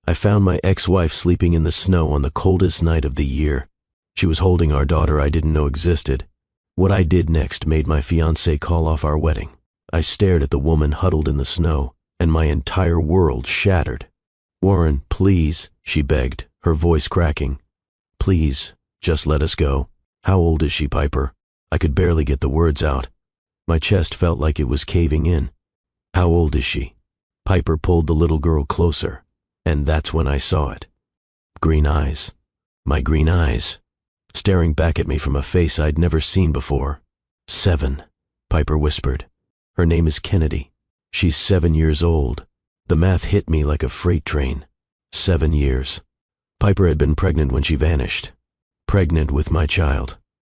I found my ex-wife sleeping in the snow on the coldest night of the year. She was holding our daughter I didn't know existed. What I did next made my fiancé call off our wedding. I stared at the woman huddled in the snow, and my entire world shattered. "Warren, please," she begged, her voice cracking. "Please, just let us go." "How old is she, Piper?" I could barely get the words out. My chest felt like it was caving in. "How old is she?" Piper pulled the little girl closer, and that's when I saw it. Green eyes. My green eyes. Staring back at me from a face I'd never seen before. 7, Piper whispered. "Her name is Kennedy. She's 7 years old." The math hit me like a freight train. 7 years. Piper had been pregnant when she vanished. Pregnant with my child.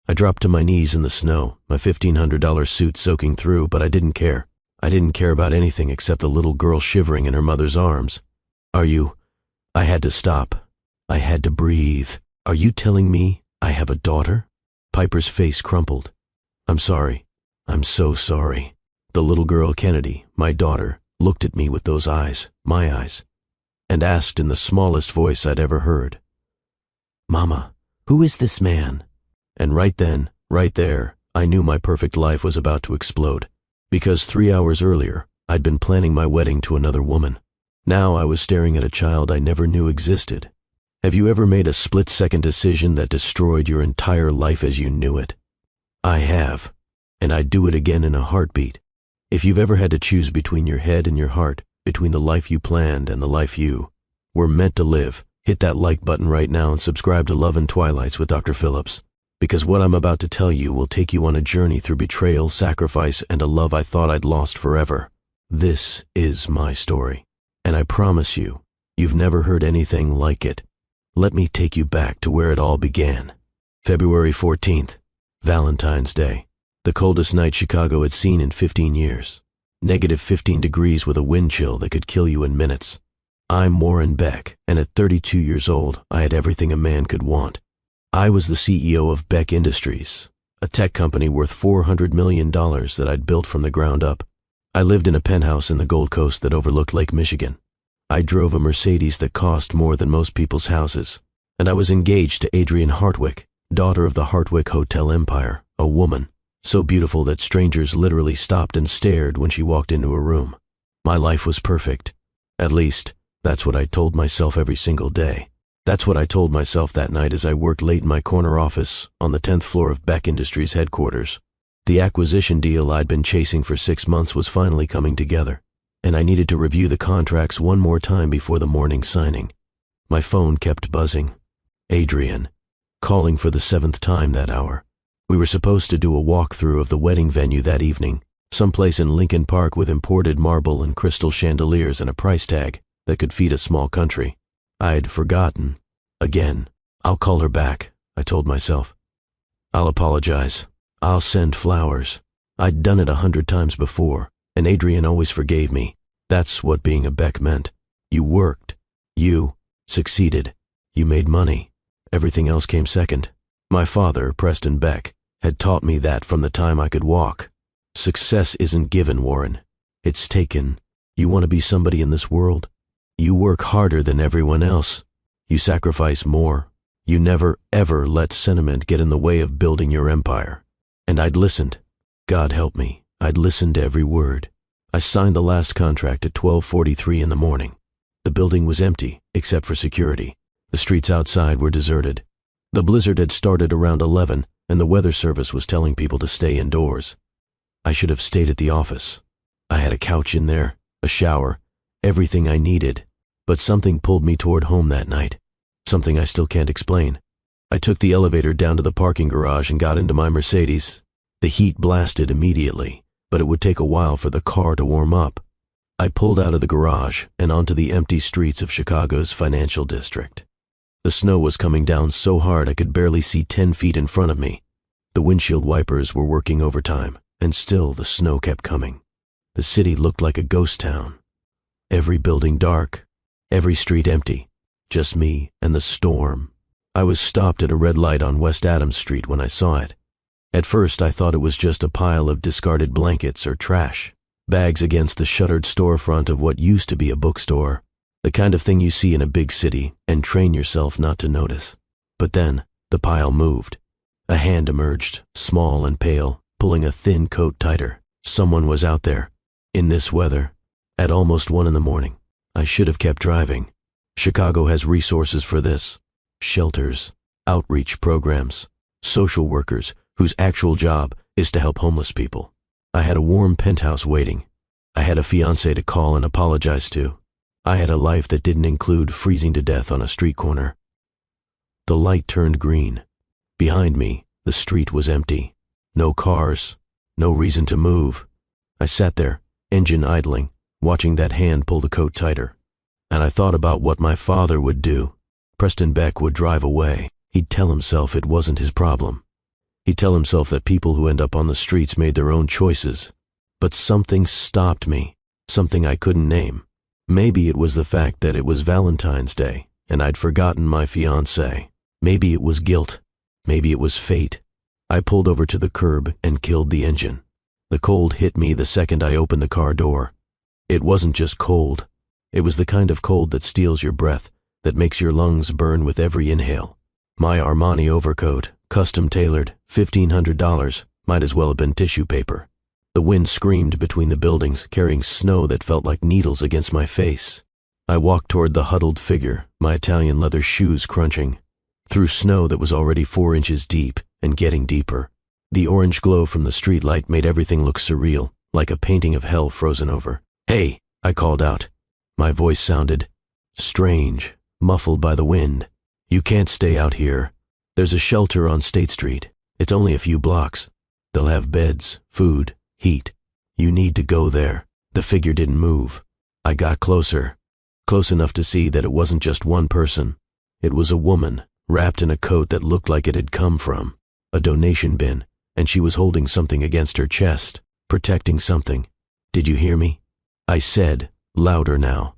I dropped to my knees in the snow, my $1,500 suit soaking through, but I didn't care. I didn't care about anything except the little girl shivering in her mother's arms. "Are you—" I had to stop. I had to breathe. "Are you telling me I have a daughter?" Piper's face crumpled. "I'm sorry. I'm so sorry." The little girl, Kennedy, my daughter, looked at me with those eyes, my eyes, and asked in the smallest voice I'd ever heard, "Mama, who is this man?" And right then, right there, I knew my perfect life was about to explode. Because 3 hours earlier, I'd been planning my wedding to another woman. Now I was staring at a child I never knew existed. Have you ever made a split-second decision that destroyed your entire life as you knew it? I have, and I'd do it again in a heartbeat. If you've ever had to choose between your head and your heart, between the life you planned and the life you were meant to live, hit that like button right now and subscribe to Love and Twilights with Dr. Phillips. Because what I'm about to tell you will take you on a journey through betrayal, sacrifice, and a love I thought I'd lost forever. This is my story, and I promise you, you've never heard anything like it. Let me take you back to where it all began. February 14th, Valentine's Day, the coldest night Chicago had seen in 15 years. -15 degrees with a wind chill that could kill you in minutes. I'm Warren Beck, and at 32 years old, I had everything a man could want. I was the CEO of Beck Industries, a tech company worth $400 million that I'd built from the ground up. I lived in a penthouse in the Gold Coast that overlooked Lake Michigan. I drove a Mercedes that cost more than most people's houses, and I was engaged to Adrienne Hartwick, daughter of the Hartwick Hotel Empire, a woman so beautiful that strangers literally stopped and stared when she walked into a room. My life was perfect. At least, that's what I told myself every single day. That's what I told myself that night as I worked late in my corner office on the 10th floor of Beck Industries headquarters. The acquisition deal I'd been chasing for 6 months was finally coming together, and I needed to review the contracts one more time before the morning signing. My phone kept buzzing. Adrienne, calling for the 7th time that hour. We were supposed to do a walkthrough of the wedding venue that evening, someplace in Lincoln Park with imported marble and crystal chandeliers and a price tag that could feed a small country. I'd forgotten. Again. I'll call her back, I told myself. I'll apologize. I'll send flowers. I'd done it 100 times before, and Adrienne always forgave me. That's what being a Beck meant. You worked. You succeeded. You made money. Everything else came second. My father, Preston Beck, had taught me that from the time I could walk. Success isn't given, Warren. It's taken. You want to be somebody in this world? You work harder than everyone else. You sacrifice more. You never, ever let sentiment get in the way of building your empire. And I'd listened. God help me, I'd listened to every word. I signed the last contract at 12:43 in the morning. The building was empty, except for security. The streets outside were deserted. The blizzard had started around 11, and the weather service was telling people to stay indoors. I should have stayed at the office. I had a couch in there, a shower, everything I needed. But something pulled me toward home that night. Something I still can't explain. I took the elevator down to the parking garage and got into my Mercedes. The heat blasted immediately, but it would take a while for the car to warm up. I pulled out of the garage and onto the empty streets of Chicago's financial district. The snow was coming down so hard I could barely see 10 feet in front of me. The windshield wipers were working overtime, and still the snow kept coming. The city looked like a ghost town. Every building dark. Every street empty, just me and the storm. I was stopped at a red light on West Adams Street when I saw it. At first I thought it was just a pile of discarded blankets or trash, bags against the shuttered storefront of what used to be a bookstore. The kind of thing you see in a big city and train yourself not to notice. But then, the pile moved. A hand emerged, small and pale, pulling a thin coat tighter. Someone was out there, in this weather, at almost 1 a.m. I should have kept driving. Chicago has resources for this. Shelters, outreach programs, social workers whose actual job is to help homeless people. I had a warm penthouse waiting. I had a fiancé to call and apologize to. I had a life that didn't include freezing to death on a street corner. The light turned green. Behind me, the street was empty. No cars, no reason to move. I sat there, engine idling, watching that hand pull the coat tighter. And I thought about what my father would do. Preston Beck would drive away. He'd tell himself it wasn't his problem. He'd tell himself that people who end up on the streets made their own choices. But something stopped me, something I couldn't name. Maybe it was the fact that it was Valentine's Day and I'd forgotten my fiancé. Maybe it was guilt. Maybe it was fate. I pulled over to the curb and killed the engine. The cold hit me the second I opened the car door. It wasn't just cold. It was the kind of cold that steals your breath, that makes your lungs burn with every inhale. My Armani overcoat, custom tailored, $1,500, might as well have been tissue paper. The wind screamed between the buildings, carrying snow that felt like needles against my face. I walked toward the huddled figure, my Italian leather shoes crunching, through snow that was already 4 inches deep and getting deeper. The orange glow from the streetlight made everything look surreal, like a painting of hell frozen over. "Hey," I called out. My voice sounded strange, muffled by the wind. "You can't stay out here. There's a shelter on State Street. It's only a few blocks. They'll have beds, food, heat. You need to go there." The figure didn't move. I got closer, close enough to see that it wasn't just one person. It was a woman, wrapped in a coat that looked like it had come from a donation bin, and she was holding something against her chest, protecting something. "Did you hear me?" I said, louder now.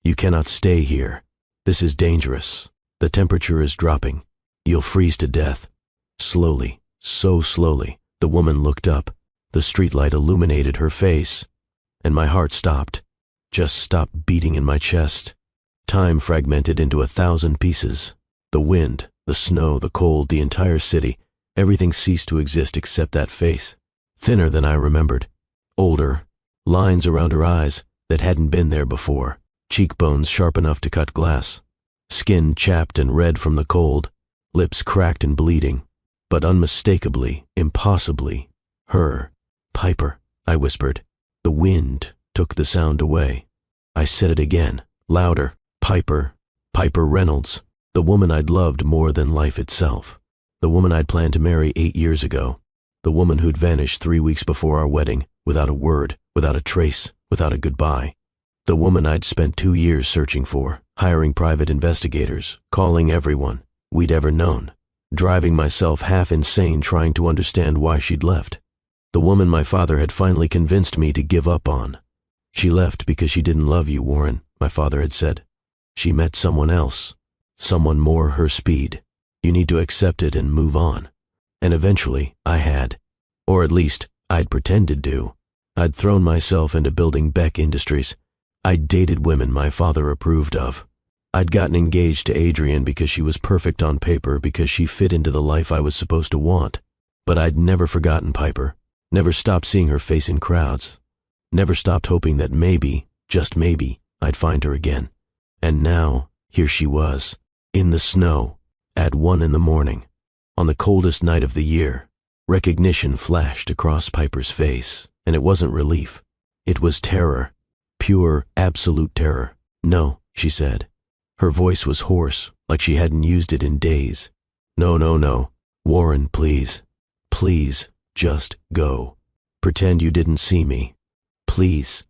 "You cannot stay here. This is dangerous. The temperature is dropping. You'll freeze to death." Slowly, so slowly, the woman looked up. The streetlight illuminated her face, and my heart stopped, just stopped beating in my chest. Time fragmented into 1,000 pieces. The wind, the snow, the cold, the entire city, everything ceased to exist except that face. Thinner than I remembered. Older, lines around her eyes that hadn't been there before. Cheekbones sharp enough to cut glass. Skin chapped and red from the cold. Lips cracked and bleeding. But unmistakably, impossibly, her. "Piper," I whispered. The wind took the sound away. I said it again, louder. "Piper. Piper Reynolds. The woman I'd loved more than life itself. The woman I'd planned to marry 8 years ago. The woman who'd vanished 3 weeks before our wedding, without a word, without a trace, without a goodbye. The woman I'd spent 2 years searching for, hiring private investigators, calling everyone we'd ever known, driving myself half insane trying to understand why she'd left. The woman my father had finally convinced me to give up on. "She left because she didn't love you, Warren," my father had said. "She met someone else, someone more her speed. You need to accept it and move on." And eventually I had, or at least I'd pretended to. I'd thrown myself into building Beck Industries. I'd dated women my father approved of. I'd gotten engaged to Adrienne because she was perfect on paper, because she fit into the life I was supposed to want. But I'd never forgotten Piper, never stopped seeing her face in crowds, never stopped hoping that maybe, just maybe, I'd find her again. And now, here she was, in the snow, at 1 a.m, on the coldest night of the year. Recognition flashed across Piper's face, and it wasn't relief. It was terror, pure, absolute terror. "No," she said. Her voice was hoarse, like she hadn't used it in days. "No, no, no. Warren, please. Please, just go. Pretend you didn't see me. Please."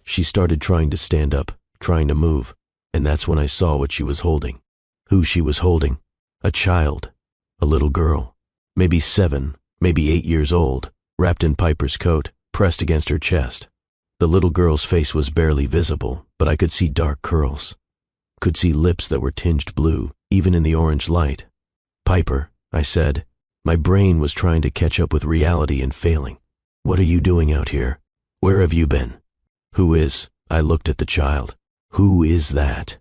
She started trying to stand up, trying to move, and that's when I saw what she was holding. Who she was holding. A child. A little girl. Maybe 7, maybe 8 years old, wrapped in Piper's coat, pressed against her chest. The little girl's face was barely visible, but I could see dark curls. Could see lips that were tinged blue, even in the orange light. "Piper," I said. My brain was trying to catch up with reality and failing. "What are you doing out here? Where have you been?" "Who is?" I looked at the child. Who is that?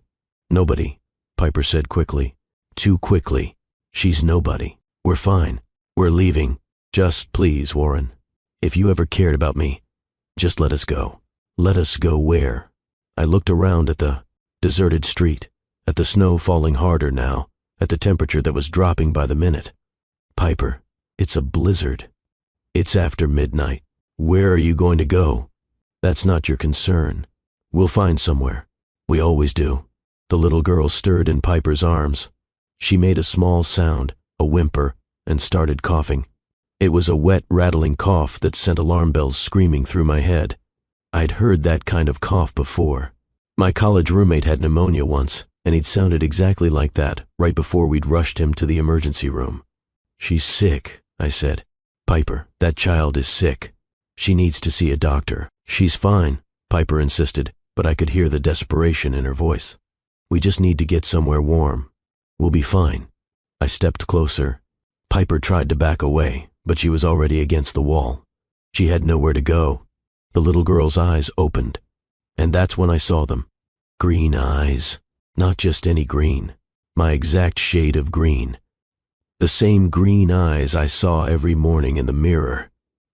Nobody, Piper said quickly. Too quickly. She's nobody. We're fine. We're leaving. Just please, Warren. If you ever cared about me, just let us go. Let us go where? I looked around at the deserted street, at the snow falling harder now, at the temperature that was dropping by the minute. Piper, it's a blizzard. It's after midnight. Where are you going to go? That's not your concern. We'll find somewhere. We always do. The little girl stirred in Piper's arms. She made a small sound, a whimper, and started coughing. It was a wet, rattling cough that sent alarm bells screaming through my head. I'd heard that kind of cough before. My college roommate had pneumonia once, and he'd sounded exactly like that right before we'd rushed him to the emergency room. She's sick, I said. Piper, that child is sick. She needs to see a doctor. She's fine, Piper insisted, but I could hear the desperation in her voice. We just need to get somewhere warm. We'll be fine. I stepped closer. Piper tried to back away, but she was already against the wall. She had nowhere to go. The little girl's eyes opened, and that's when I saw them. Green eyes. Not just any green. My exact shade of green. The same green eyes I saw every morning in the mirror.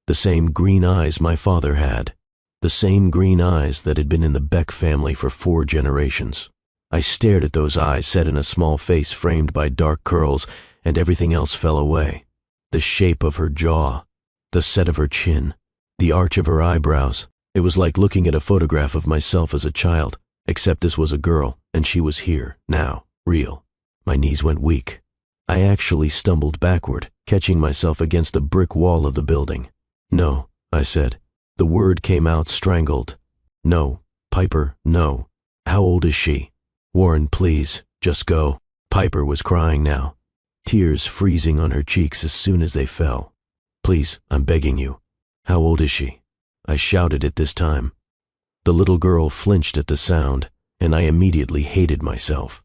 The same green eyes my father had. The same green eyes that had been in the Beck family for 4 generations. I stared at those eyes set in a small face framed by dark curls, and everything else fell away. The shape of her jaw, the set of her chin, the arch of her eyebrows. It was like looking at a photograph of myself as a child, except this was a girl, and she was here, now, real. My knees went weak. I actually stumbled backward, catching myself against the brick wall of the building. No, I said. The word came out strangled. No, Piper, no. How old is she? Warren, please, just go. Piper was crying now, tears freezing on her cheeks as soon as they fell. Please, I'm begging you. How old is she? I shouted it this time. The little girl flinched at the sound, and I immediately hated myself.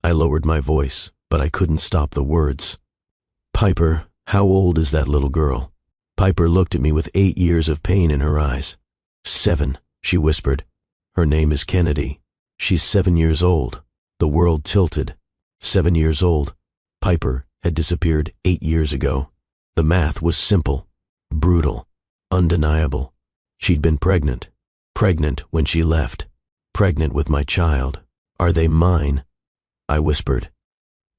I lowered my voice, but I couldn't stop the words. Piper, how old is that little girl? Piper looked at me with 8 years of pain in her eyes. 7, she whispered. Her name is Kennedy. She's 7 years old. The world tilted. 7 years old. Piper had disappeared 8 years ago. The math was simple, brutal, undeniable. She'd been pregnant. Pregnant when she left. Pregnant with my child. Are they mine? I whispered.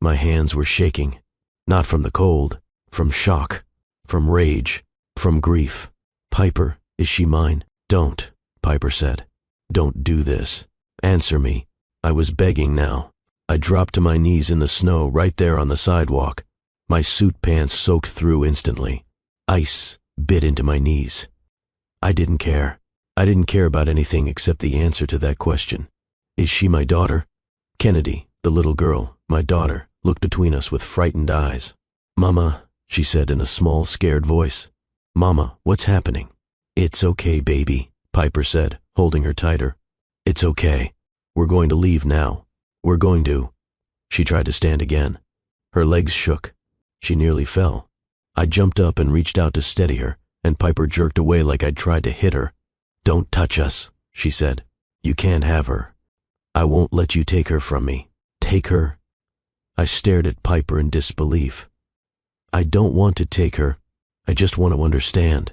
My hands were shaking. Not from the cold, from shock, from rage, from grief. Piper, is she mine? Don't, Piper said. Don't do this. Answer me. I was begging now. I dropped to my knees in the snow right there on the sidewalk. My suit pants soaked through instantly. Ice bit into my knees. I didn't care. I didn't care about anything except the answer to that question. Is she my daughter? Kennedy, the little girl, my daughter, looked between us with frightened eyes. Mama, she said in a small, scared voice. Mama, what's happening? It's okay, baby, Piper said, holding her tighter. It's okay. We're going to leave now. We're going to. She tried to stand again. Her legs shook. She nearly fell. I jumped up and reached out to steady her, and Piper jerked away like I'd tried to hit her. Don't touch us, she said. You can't have her. I won't let you take her from me. Take her? I stared at Piper in disbelief. I don't want to take her. I just want to understand.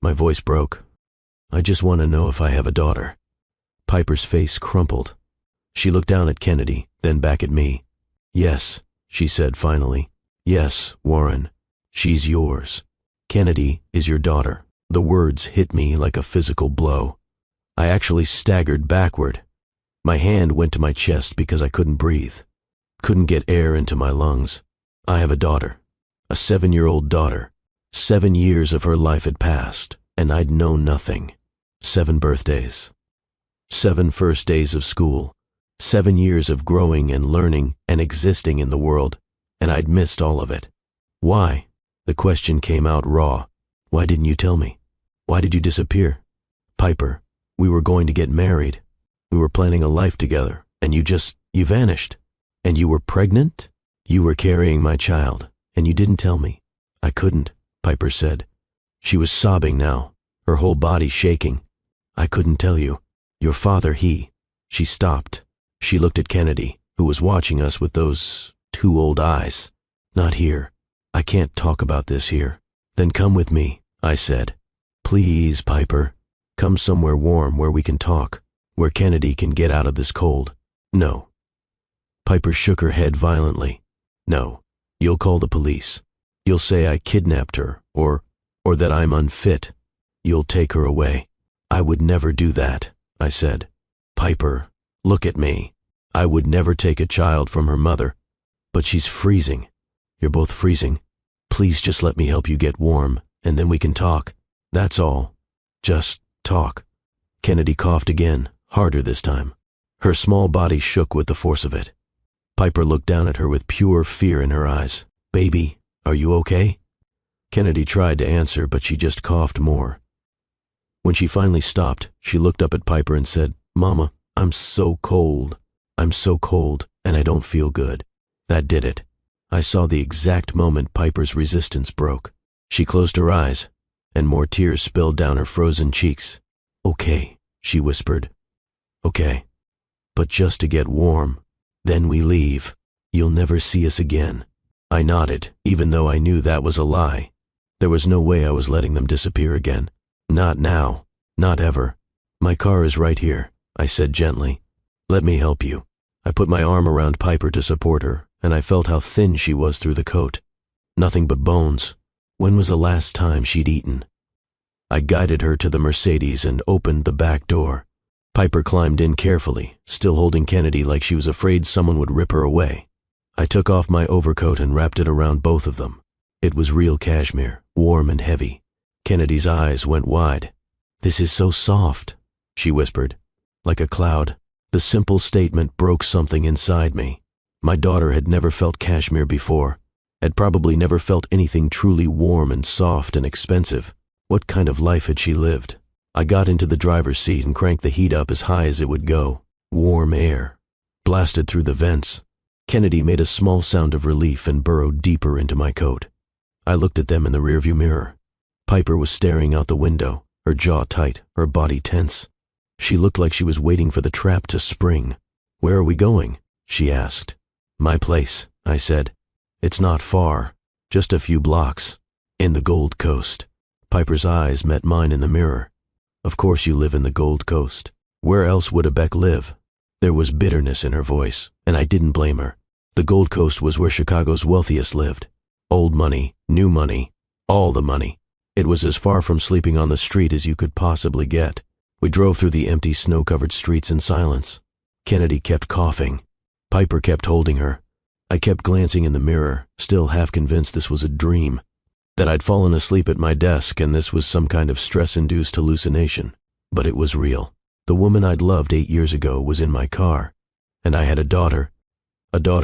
My voice broke. I just want to know if I have a daughter. Piper's face crumpled. She looked down at Kennedy, then back at me. Yes, she said finally. Yes, Warren. She's yours. Kennedy is your daughter. The words hit me like a physical blow. I actually staggered backward. My hand went to my chest because I couldn't breathe. Couldn't get air into my lungs. I have a daughter. A 7-year-old daughter. 7 years of her life had passed, and I'd known nothing. 7 birthdays. 7 first days of school. 7 years of growing and learning and existing in the world, and I'd missed all of it. Why? The question came out raw. Why didn't you tell me? Why did you disappear? Piper, we were going to get married. We were planning a life together, and you vanished. And you were pregnant? You were carrying my child, and you didn't tell me. I couldn't, Piper said. She was sobbing now, her whole body shaking. I couldn't tell you. Your father, She stopped. She looked at Kennedy, who was watching us with those two old eyes. Not here. I can't talk about this here. Then come with me, I said. Please, Piper. Come somewhere warm where we can talk, where Kennedy can get out of this cold. No. Piper shook her head violently. No. You'll call the police. You'll say I kidnapped her, or that I'm unfit. You'll take her away. I would never do that, I said. Piper, look at me. I would never take a child from her mother. But she's freezing. You're both freezing. Please just let me help you get warm, and then we can talk. That's all. Just talk. Kennedy coughed again, harder this time. Her small body shook with the force of it. Piper looked down at her with pure fear in her eyes. Baby, are you okay? Kennedy tried to answer, but she just coughed more. When she finally stopped, she looked up at Piper and said, Mama, I'm so cold. I'm so cold, and I don't feel good. That did it. I saw the exact moment Piper's resistance broke. She closed her eyes, and more tears spilled down her frozen cheeks. Okay, she whispered. Okay, but just to get warm. Then we leave. You'll never see us again. I nodded, even though I knew that was a lie. There was no way I was letting them disappear again. Not now. Not ever. My car is right here, I said gently. Let me help you. I put my arm around Piper to support her, and I felt how thin she was through the coat. Nothing but bones. When was the last time she'd eaten? I guided her to the Mercedes and opened the back door. Piper climbed in carefully, still holding Kennedy like she was afraid someone would rip her away. I took off my overcoat and wrapped it around both of them. It was real cashmere, warm and heavy. Kennedy's eyes went wide. This is so soft, she whispered. Like a cloud, the simple statement broke something inside me. My daughter had never felt cashmere before, had probably never felt anything truly warm and soft and expensive. What kind of life had she lived? I got into the driver's seat and cranked the heat up as high as it would go. Warm air blasted through the vents. Kennedy made a small sound of relief and burrowed deeper into my coat. I looked at them in the rearview mirror. Piper was staring out the window, her jaw tight, her body tense. She looked like she was waiting for the trap to spring. Where are we going? She asked. My place, I said. It's not far, just a few blocks. In the Gold Coast. Piper's eyes met mine in the mirror. Of course you live in the Gold Coast. Where else would Abek live? There was bitterness in her voice, and I didn't blame her. The Gold Coast was where Chicago's wealthiest lived. Old money, new money, all the money. It was as far from sleeping on the street as you could possibly get. We drove through the empty snow-covered streets in silence. Kennedy kept coughing. Piper kept holding her. I kept glancing in the mirror, still half convinced this was a dream. That I'd fallen asleep at my desk and this was some kind of stress-induced hallucination. But it was real. The woman I'd loved 8 years ago was in my car. And I had a daughter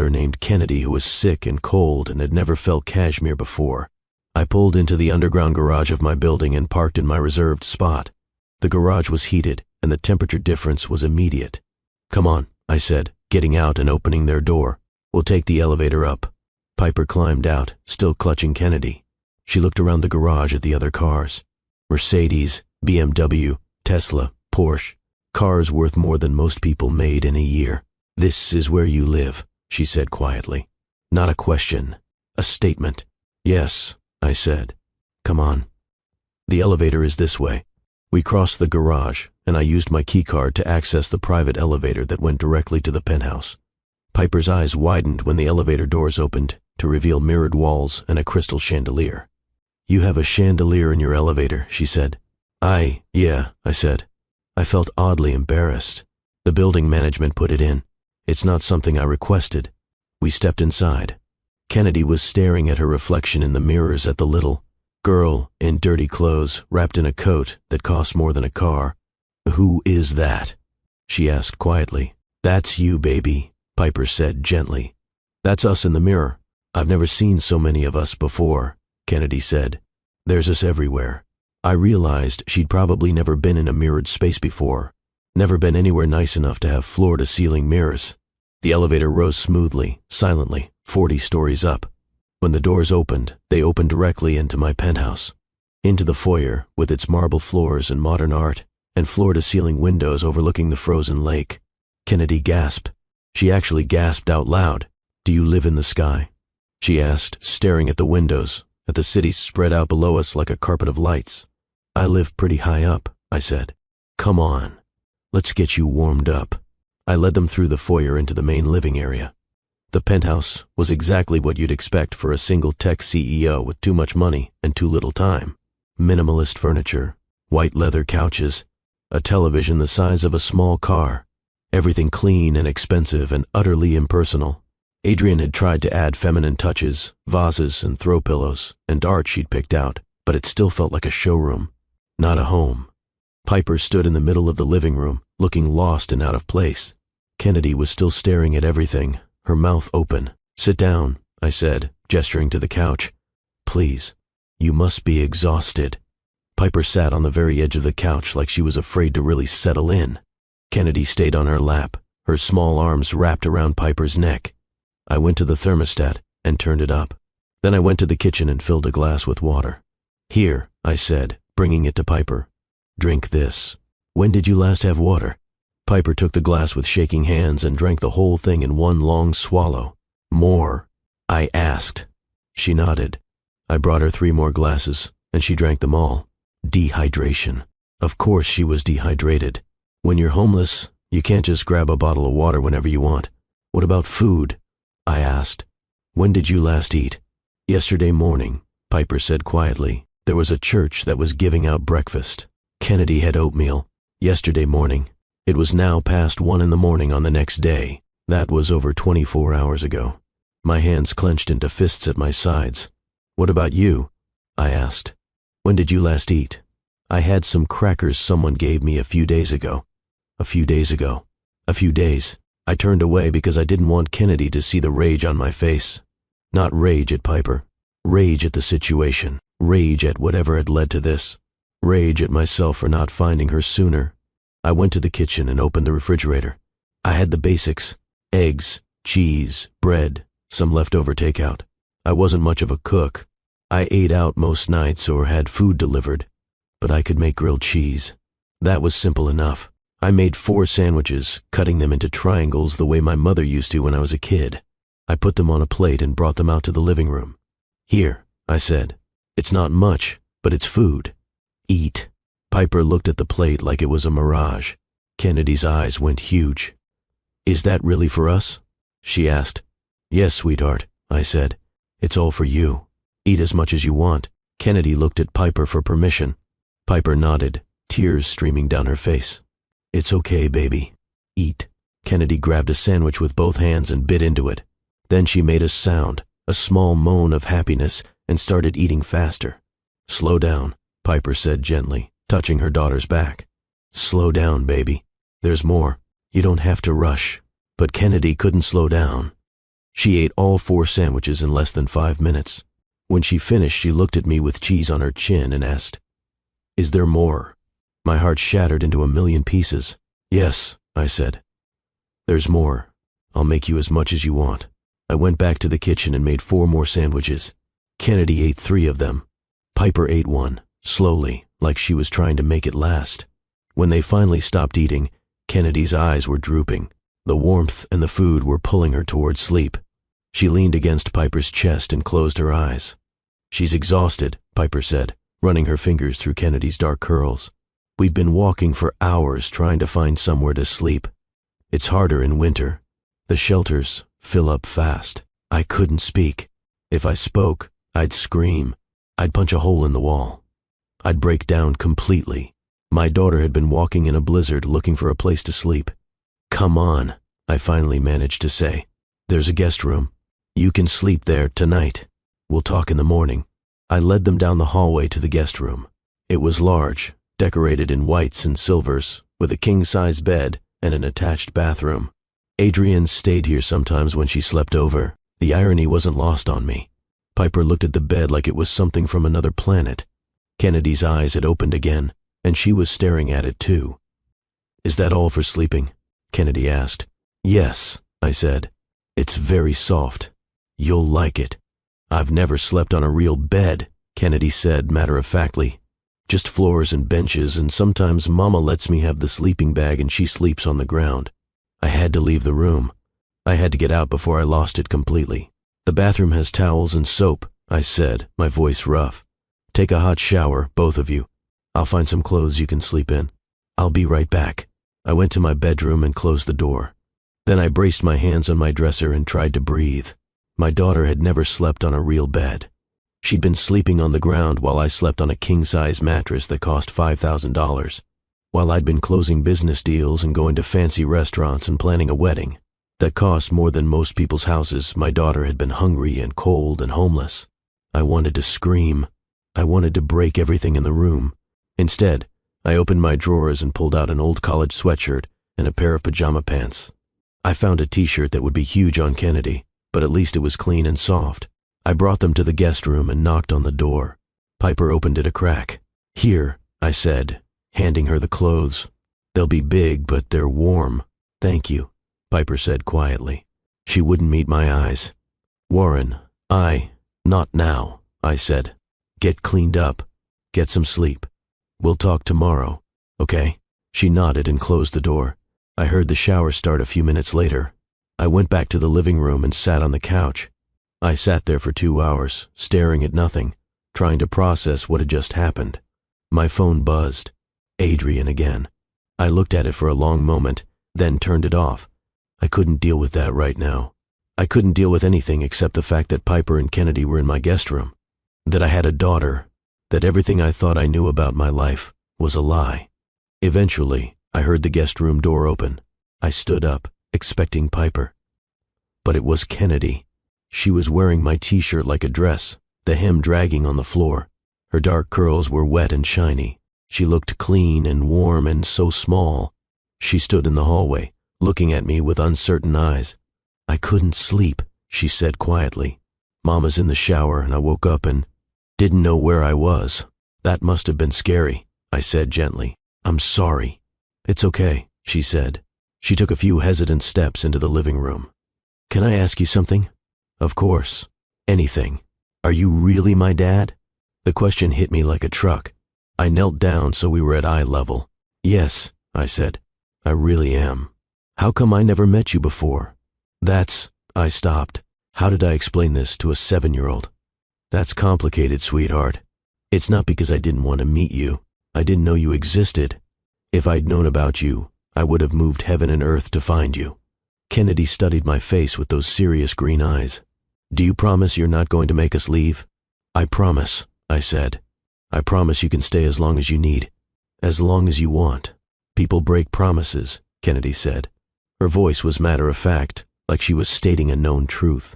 named Kennedy who was sick and cold and had never felt cashmere before. I pulled into the underground garage of my building and parked in my reserved spot. The garage was heated and the temperature difference was immediate. Come on, I said, getting out and opening their door. We'll take the elevator up. Piper climbed out, still clutching Kennedy. She looked around the garage at the other cars. Mercedes, BMW, Tesla, Porsche. Cars worth more than most people made in a year. This is where you live, she said quietly. Not a question, a statement. Yes, I said. Come on. The elevator is this way. We crossed the garage, and I used my keycard to access the private elevator that went directly to the penthouse. Piper's eyes widened when the elevator doors opened to reveal mirrored walls and a crystal chandelier. You have a chandelier in your elevator, she said. Yeah, I said. I felt oddly embarrassed. The building management put it in. It's not something I requested. We stepped inside. Kennedy was staring at her reflection in the mirrors at the little girl in dirty clothes, wrapped in a coat that cost more than a car. Who is that? She asked quietly. That's you, baby, Piper said gently. That's us in the mirror. I've never seen so many of us before, Kennedy said. There's us everywhere. I realized she'd probably never been in a mirrored space before, never been anywhere nice enough to have floor-to-ceiling mirrors. The elevator rose smoothly, silently, 40 stories up. When the doors opened, they opened directly into my penthouse, into the foyer with its marble floors and modern art, and floor-to-ceiling windows overlooking the frozen lake. Kennedy gasped. She actually gasped out loud. Do you live in the sky? She asked, staring at the windows, at the city spread out below us like a carpet of lights. I live pretty high up, I said. Come on. Let's get you warmed up. I led them through the foyer into the main living area. The penthouse was exactly what you'd expect for a single tech CEO with too much money and too little time. Minimalist furniture, white leather couches, a television the size of a small car. Everything clean and expensive and utterly impersonal. Adrian had tried to add feminine touches, vases and throw pillows, and art she'd picked out, but it still felt like a showroom, not a home. Piper stood in the middle of the living room, looking lost and out of place. Kennedy was still staring at everything, her mouth open. Sit down, I said, gesturing to the couch. Please. You must be exhausted. Piper sat on the very edge of the couch like she was afraid to really settle in. Kennedy stayed on her lap, her small arms wrapped around Piper's neck. I went to the thermostat and turned it up. Then I went to the kitchen and filled a glass with water. Here, I said, bringing it to Piper. Drink this. When did you last have water? Piper took the glass with shaking hands and drank the whole thing in one long swallow. More? I asked. She nodded. I brought her 3 more glasses, and she drank them all. Dehydration. Of course she was dehydrated. When you're homeless, you can't just grab a bottle of water whenever you want. What about food? I asked. When did you last eat? Yesterday morning, Piper said quietly. There was a church that was giving out breakfast. Kennedy had oatmeal. Yesterday morning. It was now past 1 in the morning on the next day. That was over 24 hours ago. My hands clenched into fists at my sides. What about you? I asked. When did you last eat? I had some crackers someone gave me a few days ago. A few days ago. A few days. I turned away because I didn't want Kennedy to see the rage on my face. Not rage at Piper. Rage at the situation. Rage at whatever had led to this. Rage at myself for not finding her sooner. I went to the kitchen and opened the refrigerator. I had the basics. Eggs, cheese, bread, some leftover takeout. I wasn't much of a cook. I ate out most nights or had food delivered. But I could make grilled cheese. That was simple enough. I made 4 sandwiches, cutting them into triangles the way my mother used to when I was a kid. I put them on a plate and brought them out to the living room. Here, I said. It's not much, but it's food. Eat. Piper looked at the plate like it was a mirage. Kennedy's eyes went huge. Is that really for us? She asked. Yes, sweetheart, I said. It's all for you. Eat as much as you want. Kennedy looked at Piper for permission. Piper nodded, tears streaming down her face. It's okay, baby. Eat. Kennedy grabbed a sandwich with both hands and bit into it. Then she made a sound, a small moan of happiness, and started eating faster. Slow down, Piper said gently, touching her daughter's back. Slow down, baby. There's more. You don't have to rush. But Kennedy couldn't slow down. She ate all 4 sandwiches in less than 5 minutes. When she finished, she looked at me with cheese on her chin and asked, Is there more? My heart shattered into a million pieces. Yes, I said. There's more. I'll make you as much as you want. I went back to the kitchen and made 4 more sandwiches. Kennedy ate 3 of them. Piper ate 1, slowly, like she was trying to make it last. When they finally stopped eating, Kennedy's eyes were drooping. The warmth and the food were pulling her towards sleep. She leaned against Piper's chest and closed her eyes. She's exhausted, Piper said, running her fingers through Kennedy's dark curls. We've been walking for hours trying to find somewhere to sleep. It's harder in winter. The shelters fill up fast. I couldn't speak. If I spoke, I'd scream. I'd punch a hole in the wall. I'd break down completely. My daughter had been walking in a blizzard looking for a place to sleep. Come on, I finally managed to say. There's a guest room. You can sleep there tonight. We'll talk in the morning. I led them down the hallway to the guest room. It was large, decorated in whites and silvers, with a king-size bed and an attached bathroom. Adrian stayed here sometimes when she slept over. The irony wasn't lost on me. Piper looked at the bed like it was something from another planet. Kennedy's eyes had opened again, and she was staring at it too. Is that all for sleeping? Kennedy asked. Yes, I said. It's very soft. You'll like it. I've never slept on a real bed, Kennedy said matter-of-factly. Just floors and benches, and sometimes Mama lets me have the sleeping bag and she sleeps on the ground. I had to leave the room. I had to get out before I lost it completely. The bathroom has towels and soap, I said, my voice rough. Take a hot shower, both of you. I'll find some clothes you can sleep in. I'll be right back. I went to my bedroom and closed the door. Then I braced my hands on my dresser and tried to breathe. My daughter had never slept on a real bed. She'd been sleeping on the ground while I slept on a king-size mattress that cost $5,000. While I'd been closing business deals and going to fancy restaurants and planning a wedding that cost more than most people's houses, my daughter had been hungry and cold and homeless. I wanted to scream. I wanted to break everything in the room. Instead, I opened my drawers and pulled out an old college sweatshirt and a pair of pajama pants. I found a t-shirt that would be huge on Kennedy, but at least it was clean and soft. I brought them to the guest room and knocked on the door. Piper opened it a crack. "Here," I said, handing her the clothes. "They'll be big, but they're warm." "Thank you," Piper said quietly. She wouldn't meet my eyes. "Warren, not now," I said. "Get cleaned up. Get some sleep. We'll talk tomorrow, okay?" She nodded and closed the door. I heard the shower start a few minutes later. I went back to the living room and sat on the couch. I sat there for 2 hours, staring at nothing, trying to process what had just happened. My phone buzzed. Adrian again. I looked at it for a long moment, then turned it off. I couldn't deal with that right now. I couldn't deal with anything except the fact that Piper and Kennedy were in my guest room, that I had a daughter, that everything I thought I knew about my life was a lie. Eventually, I heard the guest room door open. I stood up, expecting Piper. But it was Kennedy. She was wearing my t-shirt like a dress, the hem dragging on the floor. Her dark curls were wet and shiny. She looked clean and warm and so small. She stood in the hallway, looking at me with uncertain eyes. "I couldn't sleep," she said quietly. "Mama's in the shower and I woke up and didn't know where I was. That must have been scary," I said gently. "I'm sorry." "It's okay," she said. She took a few hesitant steps into the living room. "Can I ask you something?" "Of course. Anything. Are you really my dad?" The question hit me like a truck. I knelt down so we were at eye level. "Yes," I said. "I really am. How come I never met you before?" I stopped. How did I explain this to a 7-year-old? "That's complicated, sweetheart. It's not because I didn't want to meet you. I didn't know you existed. If I'd known about you, I would have moved heaven and earth to find you." Kennedy studied my face with those serious green eyes. "Do you promise you're not going to make us leave?" "I promise," I said. "I promise you can stay as long as you need, as long as you want." "People break promises," Kennedy said. Her voice was matter-of-fact, like she was stating a known truth.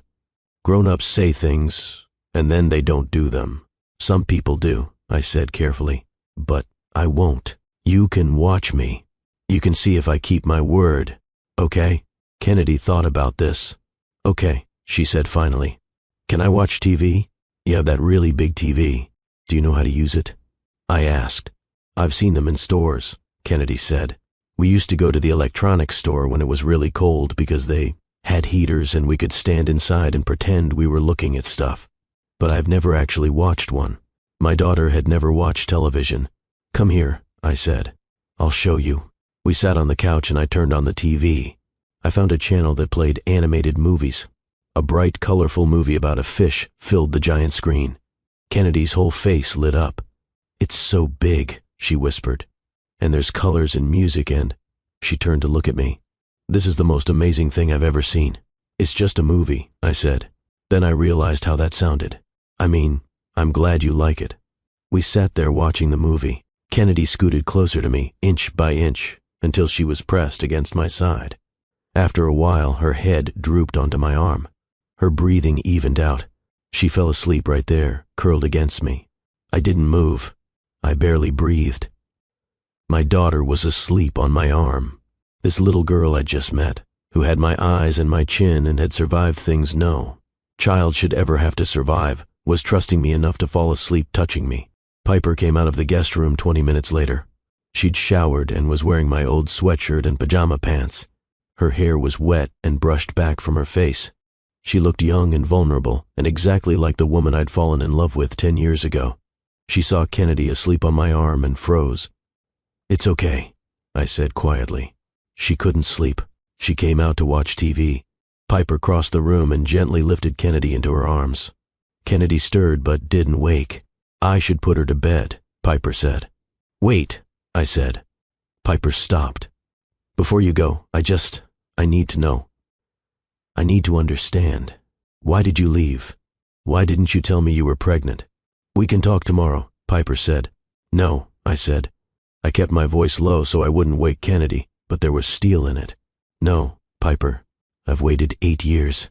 "Grown-ups say things, and then they don't do them. Some people do," I said carefully. "But I won't. You can watch me. You can see if I keep my word, okay?" Kennedy thought about this. "Okay," she said finally. "Can I watch TV? You have that really big TV. Do you know how to use it?" I asked. "I've seen them in stores," Kennedy said. "We used to go to the electronics store when it was really cold because they had heaters and we could stand inside and pretend we were looking at stuff. But I've never actually watched one. My daughter had never watched television." "Come here," I said. "I'll show you." We sat on the couch and I turned on the TV. I found a channel that played animated movies. A bright, colorful movie about a fish filled the giant screen. Kennedy's whole face lit up. "It's so big," she whispered. "And there's colors and music and—" She turned to look at me. "This is the most amazing thing I've ever seen." "It's just a movie," I said. Then I realized how that sounded. "I mean, I'm glad you like it." We sat there watching the movie. Kennedy scooted closer to me, inch by inch, until she was pressed against my side. After a while, her head drooped onto my arm. Her breathing evened out. She fell asleep right there, curled against me. I didn't move. I barely breathed. My daughter was asleep on my arm. This little girl I'd just met, who had my eyes and my chin and had survived things no child should ever have to survive, was trusting me enough to fall asleep touching me. Piper came out of the guest room 20 minutes later. She'd showered and was wearing my old sweatshirt and pajama pants. Her hair was wet and brushed back from her face. She looked young and vulnerable, and exactly like the woman I'd fallen in love with 10 years ago. She saw Kennedy asleep on my arm and froze. "It's okay," I said quietly. She couldn't sleep. She came out to watch TV. Piper crossed the room and gently lifted Kennedy into her arms. Kennedy stirred but didn't wake. I should put her to bed, Piper said. Wait, I said. Piper stopped. Before you go, I need to know. I need to understand. Why did you leave? Why didn't you tell me you were pregnant? We can talk tomorrow, Piper said. No, I said. I kept my voice low so I wouldn't wake Kennedy, but there was steel in it. No, Piper, I've waited 8 years.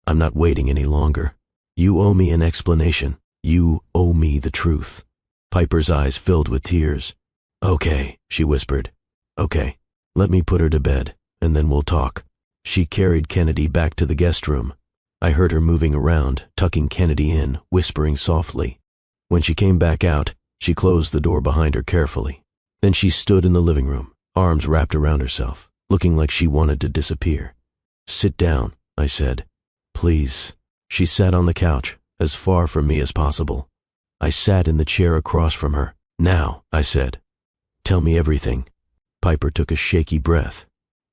I'm not waiting any longer. You owe me an explanation. You owe me the truth. Piper's eyes filled with tears. Okay, she whispered. Okay, let me put her to bed, and then we'll talk. She carried Kennedy back to the guest room. I heard her moving around, tucking Kennedy in, whispering softly. When she came back out, she closed the door behind her carefully. Then she stood in the living room, arms wrapped around herself, looking like she wanted to disappear. Sit down, I said. Please. She sat on the couch, as far from me as possible. I sat in the chair across from her. Now, I said. Tell me everything. Piper took a shaky breath.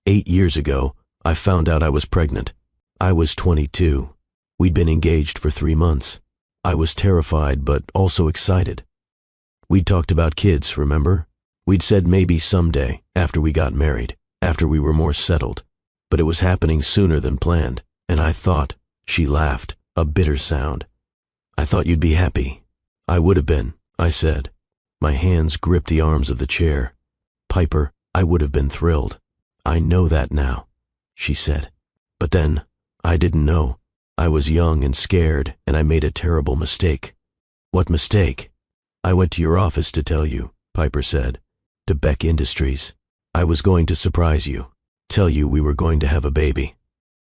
8 years ago, I found out I was pregnant. I was 22. We'd been engaged for 3 months. I was terrified, but also excited. We'd talked about kids, remember? We'd said maybe someday, after we got married, after we were more settled. But it was happening sooner than planned, and I thought, she laughed, a bitter sound. I thought you'd be happy. I would have been, I said. My hands gripped the arms of the chair. Piper, I would have been thrilled. I know that now, she said. But then, I didn't know. I was young and scared, and I made a terrible mistake. What mistake? I went to your office to tell you, Piper said. To Beck Industries. I was going to surprise you, tell you we were going to have a baby.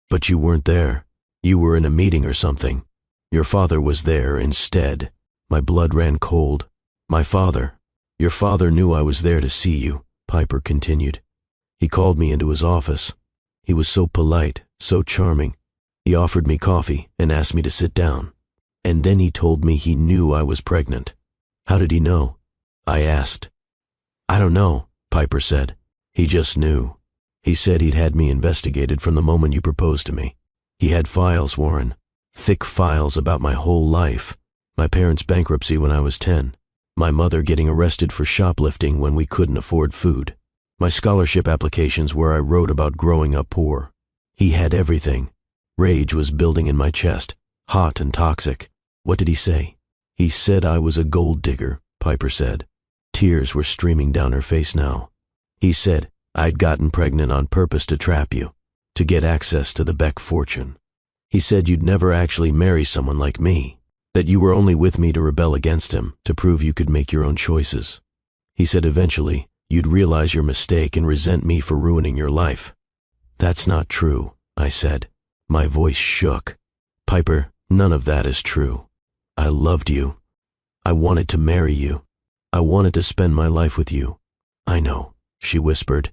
But you weren't there. You were in a meeting or something. Your father was there instead. My blood ran cold. Your father knew I was there to see you, Piper continued. He called me into his office. He was so polite, so charming. He offered me coffee and asked me to sit down. And then he told me he knew I was pregnant. How did he know? I asked. I don't know, Piper said. He just knew. He said he'd had me investigated from the moment you proposed to me. He had files, Warren. Thick files about my whole life. My parents' bankruptcy when I was 10. My mother getting arrested for shoplifting when we couldn't afford food. My scholarship applications where I wrote about growing up poor. He had everything. Rage was building in my chest, hot and toxic. What did he say? He said I was a gold digger, Piper said. Tears were streaming down her face now. He said I'd gotten pregnant on purpose to trap you, to get access to the Beck fortune. He said you'd never actually marry someone like me, that you were only with me to rebel against him, to prove you could make your own choices. He said eventually you'd realize your mistake and resent me for ruining your life. That's not true, I said. My voice shook. Piper, none of that is true. I loved you. I wanted to marry you. I wanted to spend my life with you. I know, she whispered.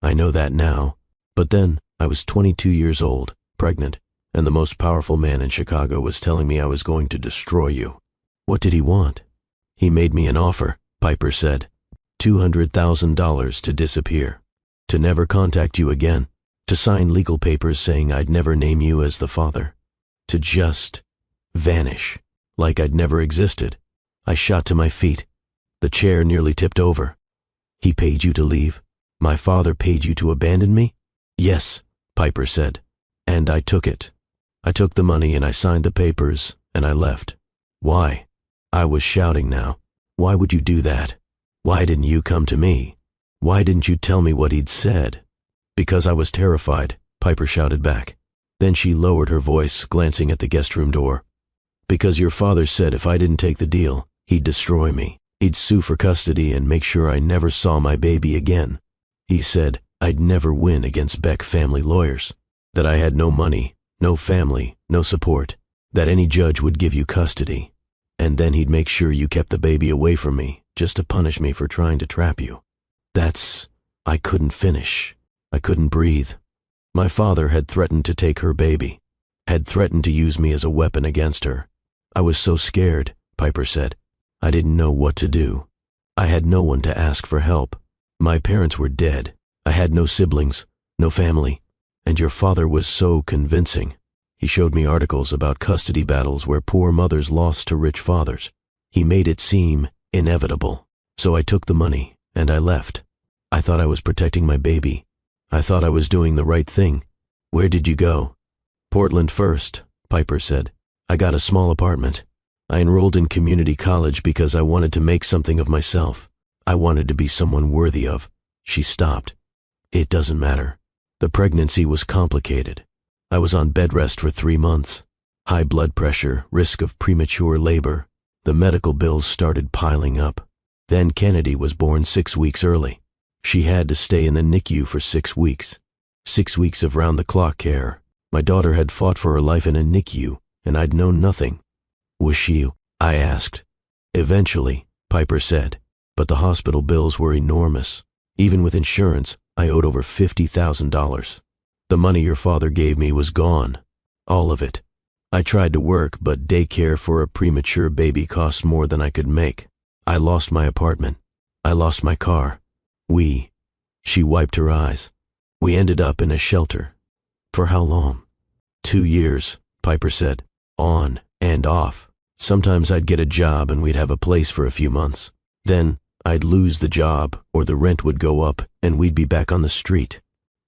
I know that now. But then I was 22 years old, pregnant, and the most powerful man in Chicago was telling me I was going to destroy you. What did he want? He made me an offer, Piper said. $200,000 to disappear, to never contact you again, to sign legal papers saying I'd never name you as the father, to just vanish, like I'd never existed. I shot to my feet. The chair nearly tipped over. He paid you to leave? My father paid you to abandon me? Yes, Piper said, and I took it. I took the money and I signed the papers and I left. Why? I was shouting now. Why would you do that? Why didn't you come to me? Why didn't you tell me what he'd said? Because I was terrified, Piper shouted back. Then she lowered her voice, glancing at the guest room door. Because your father said if I didn't take the deal, he'd destroy me. He'd sue for custody and make sure I never saw my baby again. He said I'd never win against Beck family lawyers, that I had no money, no family, no support, that any judge would give you custody, and then he'd make sure you kept the baby away from me, just to punish me for trying to trap you. I couldn't finish. I couldn't breathe. My father had threatened to take her baby, had threatened to use me as a weapon against her. I was so scared, Piper said. I didn't know what to do. I had no one to ask for help. My parents were dead. I had no siblings, no family. And your father was so convincing. He showed me articles about custody battles where poor mothers lost to rich fathers. He made it seem inevitable. So I took the money and I left. I thought I was protecting my baby. I thought I was doing the right thing. Where did you go? Portland first, Piper said. I got a small apartment. I enrolled in community college because I wanted to make something of myself. I wanted to be someone worthy of. She stopped. It doesn't matter. The pregnancy was complicated. I was on bed rest for 3 months. High blood pressure, risk of premature labor. The medical bills started piling up. Then Kennedy was born 6 weeks early. She had to stay in the NICU for 6 weeks. 6 weeks of round-the-clock care. My daughter had fought for her life in a NICU, and I'd known nothing. Was she? I asked. Eventually, Piper said, but the hospital bills were enormous. Even with insurance, I owed over $50,000. The money your father gave me was gone. All of it. I tried to work, but daycare for a premature baby cost more than I could make. I lost my apartment. I lost my car. She wiped her eyes. We ended up in a shelter. For how long? 2 years, Piper said. On and off. Sometimes I'd get a job and we'd have a place for a few months. Then I'd lose the job or the rent would go up and we'd be back on the street.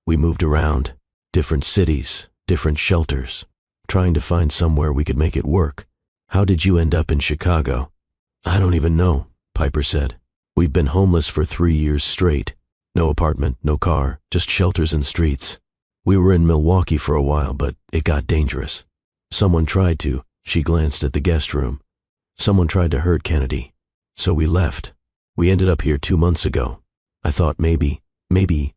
We moved around, different cities, different shelters, trying to find somewhere we could make it work. How did you end up in Chicago? I don't even know, Piper said. We've been homeless for 3 years straight. No apartment, no car, just shelters and streets. We were in Milwaukee for a while, but it got dangerous. Someone tried to. She glanced at the guest room. Someone tried to hurt Kennedy. So we left. We ended up here 2 months ago. I thought maybe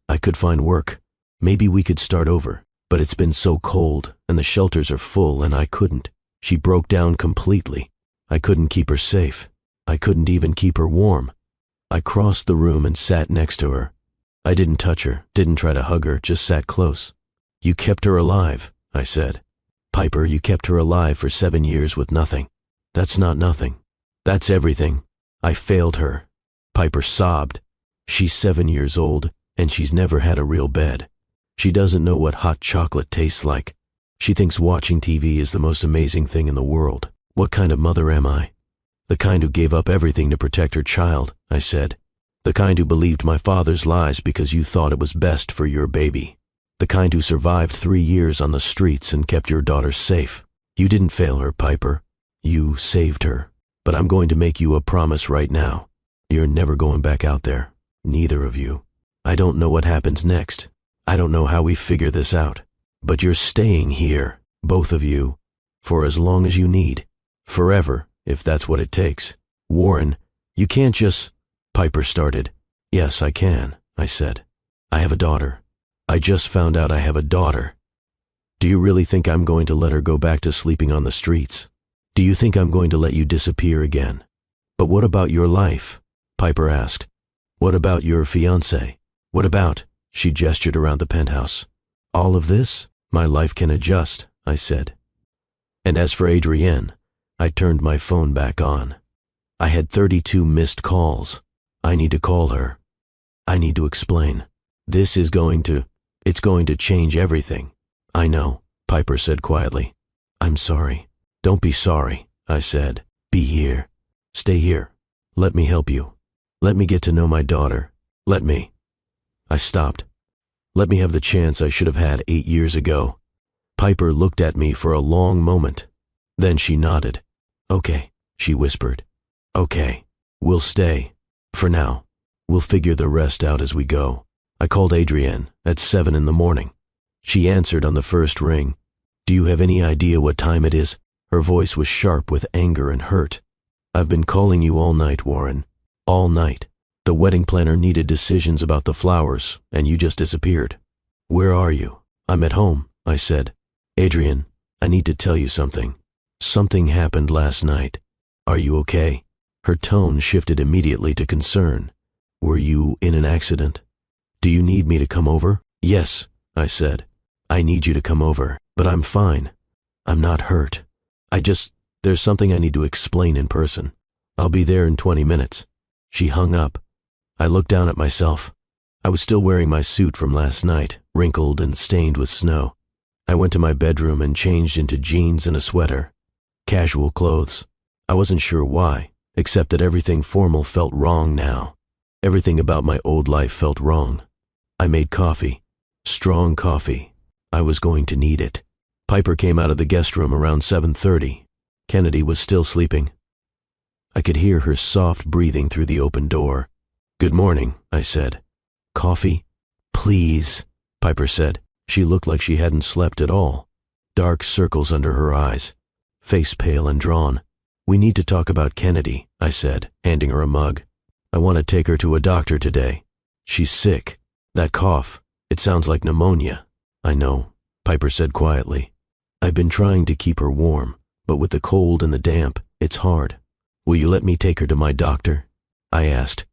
I could find work. Maybe we could start over. But it's been so cold, and the shelters are full, and I couldn't. She broke down completely. I couldn't keep her safe. I couldn't even keep her warm. I crossed the room and sat next to her. I didn't touch her, didn't try to hug her, just sat close. You kept her alive, I said. Piper, you kept her alive for 7 years with nothing. That's not nothing. That's everything. I failed her. Piper sobbed. She's 7 years old, and she's never had a real bed. She doesn't know what hot chocolate tastes like. She thinks watching TV is the most amazing thing in the world. What kind of mother am I? The kind who gave up everything to protect her child, I said. The kind who believed my father's lies because you thought it was best for your baby. The kind who survived 3 years on the streets and kept your daughter safe. You didn't fail her, Piper. You saved her. But I'm going to make you a promise right now. You're never going back out there. Neither of you. I don't know what happens next. I don't know how we figure this out. But you're staying here, both of you, for as long as you need. Forever, if that's what it takes. Warren, you can't just... Piper started. Yes, I can, I said. I have a daughter. I just found out I have a daughter. Do you really think I'm going to let her go back to sleeping on the streets? Do you think I'm going to let you disappear again? But what about your life? Piper asked. What about your fiancé? What about? She gestured around the penthouse. All of this? My life can adjust, I said. And as for Adrienne, I turned my phone back on. I had 32 missed calls. I need to call her. I need to explain. It's going to change everything. I know, Piper said quietly. I'm sorry. Don't be sorry, I said. Be here. Stay here. Let me help you. Let me get to know my daughter. Let me. I stopped. Let me have the chance I should have had 8 years ago. Piper looked at me for a long moment. Then she nodded. Okay, she whispered. Okay, we'll stay. For now. We'll figure the rest out as we go. I called Adrienne at 7 in the morning. She answered on the first ring. Do you have any idea what time it is? Her voice was sharp with anger and hurt. I've been calling you all night, Warren. All night. The wedding planner needed decisions about the flowers, and you just disappeared. Where are you? I'm at home, I said. Adrienne, I need to tell you something. Something happened last night. Are you okay? Her tone shifted immediately to concern. Were you in an accident? Do you need me to come over? Yes, I said. I need you to come over, but I'm fine. I'm not hurt. There's something I need to explain in person. I'll be there in 20 minutes. She hung up. I looked down at myself. I was still wearing my suit from last night, wrinkled and stained with snow. I went to my bedroom and changed into jeans and a sweater. Casual clothes. I wasn't sure why, except that everything formal felt wrong now. Everything about my old life felt wrong. I made coffee. Strong coffee. I was going to need it. Piper came out of the guest room around 7:30. Kennedy was still sleeping. I could hear her soft breathing through the open door. "Good morning," I said. "Coffee?" "Please," Piper said. She looked like she hadn't slept at all. Dark circles under her eyes. Face pale and drawn. "We need to talk about Kennedy," I said, handing her a mug. "I want to take her to a doctor today. She's sick. That cough, it sounds like pneumonia." "I know," Piper said quietly. "I've been trying to keep her warm, but with the cold and the damp, it's hard. Will you let me take her to my doctor?" I asked.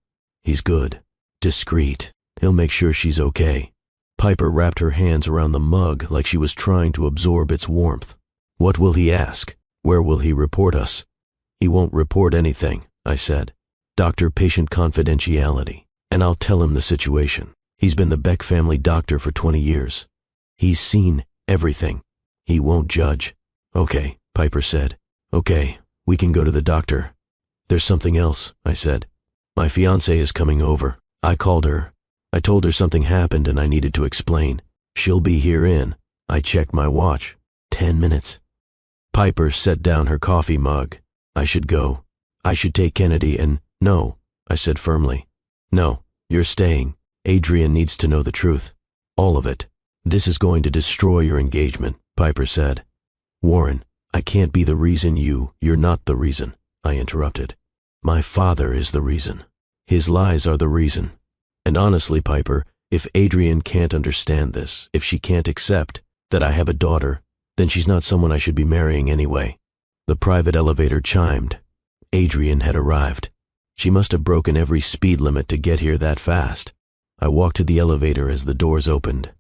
"He's good. Discreet. He'll make sure she's okay." Piper wrapped her hands around the mug like she was trying to absorb its warmth. "What will he ask? Where will he report us?" "He won't report anything," I said. "Doctor-patient confidentiality, and I'll tell him the situation. He's been the Beck family doctor for 20 years. He's seen everything. He won't judge." "Okay," Piper said. "Okay, we can go to the doctor." "There's something else," I said. "My fiancée is coming over. I called her. I told her something happened and I needed to explain. She'll be here in," I checked my watch, 10 minutes. Piper set down her coffee mug. "I should go. I should take Kennedy and—" "No," I said firmly. "No, you're staying. Adrian needs to know the truth. All of it. This is going to destroy your engagement," Piper said. "Warren, I can't be the reason you're not the reason," I interrupted. "My father is the reason. His lies are the reason. And honestly, Piper, if Adrian can't understand this, if she can't accept that I have a daughter, then she's not someone I should be marrying anyway." The private elevator chimed. Adrian had arrived. She must have broken every speed limit to get here that fast. I walked to the elevator as the doors opened.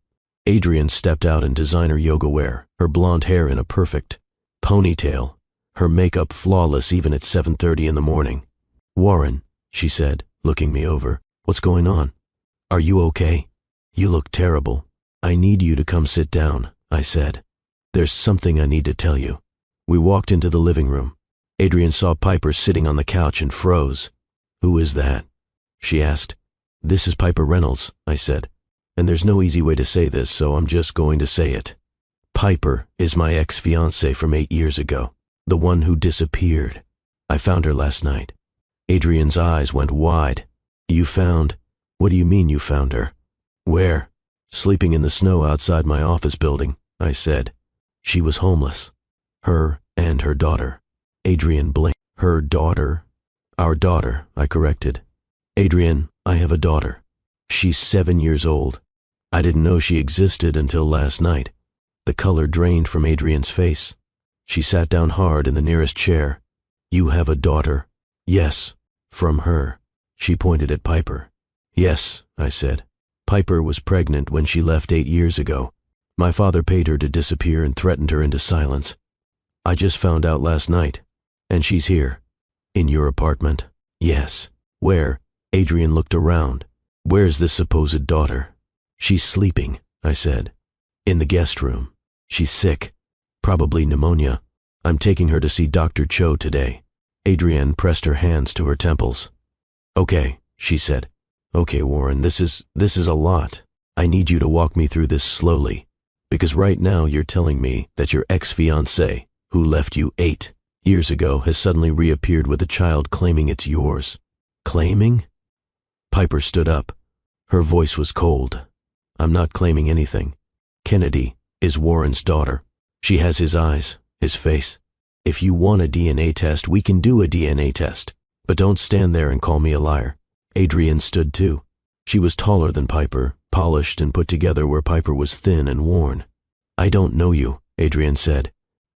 Adrian stepped out in designer yoga wear, her blonde hair in a perfect ponytail, her makeup flawless even at 7:30 in the morning. "Warren," she said, looking me over, "what's going on? Are you okay? You look terrible. I need you to come sit down," I said. "There's something I need to tell you." We walked into the living room. Adrian saw Piper sitting on the couch and froze. "Who is that?" she asked. "This is Piper Reynolds," I said. "And there's no easy way to say this, so I'm just going to say it. Piper is my ex-fiancée from 8 years ago, the one who disappeared. I found her last night." Adrian's eyes went wide. "You found? What do you mean you found her?" "Where?" "Sleeping in the snow outside my office building," I said. "She was homeless. Her and her daughter." Adrian blinked. "Her daughter?" "Our daughter," I corrected. "Adrian, I have a daughter. She's 7 years old. I didn't know she existed until last night." The color drained from Adrian's face. She sat down hard in the nearest chair. "You have a daughter?" "Yes, from her." She pointed at Piper. "Yes," I said. "Piper was pregnant when she left 8 years ago. My father paid her to disappear and threatened her into silence. I just found out last night. And she's here." "In your apartment?" "Yes." "Where?" Adrian looked around. "Where's this supposed daughter?" "She's sleeping," I said. "In the guest room. She's sick. Probably pneumonia. I'm taking her to see Dr. Cho today." Adrian pressed her hands to her temples. "Okay," she said. "Okay, Warren, this is a lot. I need you to walk me through this slowly. Because right now you're telling me that your ex-fiancée, who left you 8 years ago, has suddenly reappeared with a child claiming it's yours." "Claiming?" Piper stood up. Her voice was cold. "I'm not claiming anything. Kennedy is Warren's daughter. She has his eyes, his face. If you want a DNA test, we can do a DNA test. But don't stand there and call me a liar." Adrian stood too. She was taller than Piper, polished and put together where Piper was thin and worn. "I don't know you," Adrian said.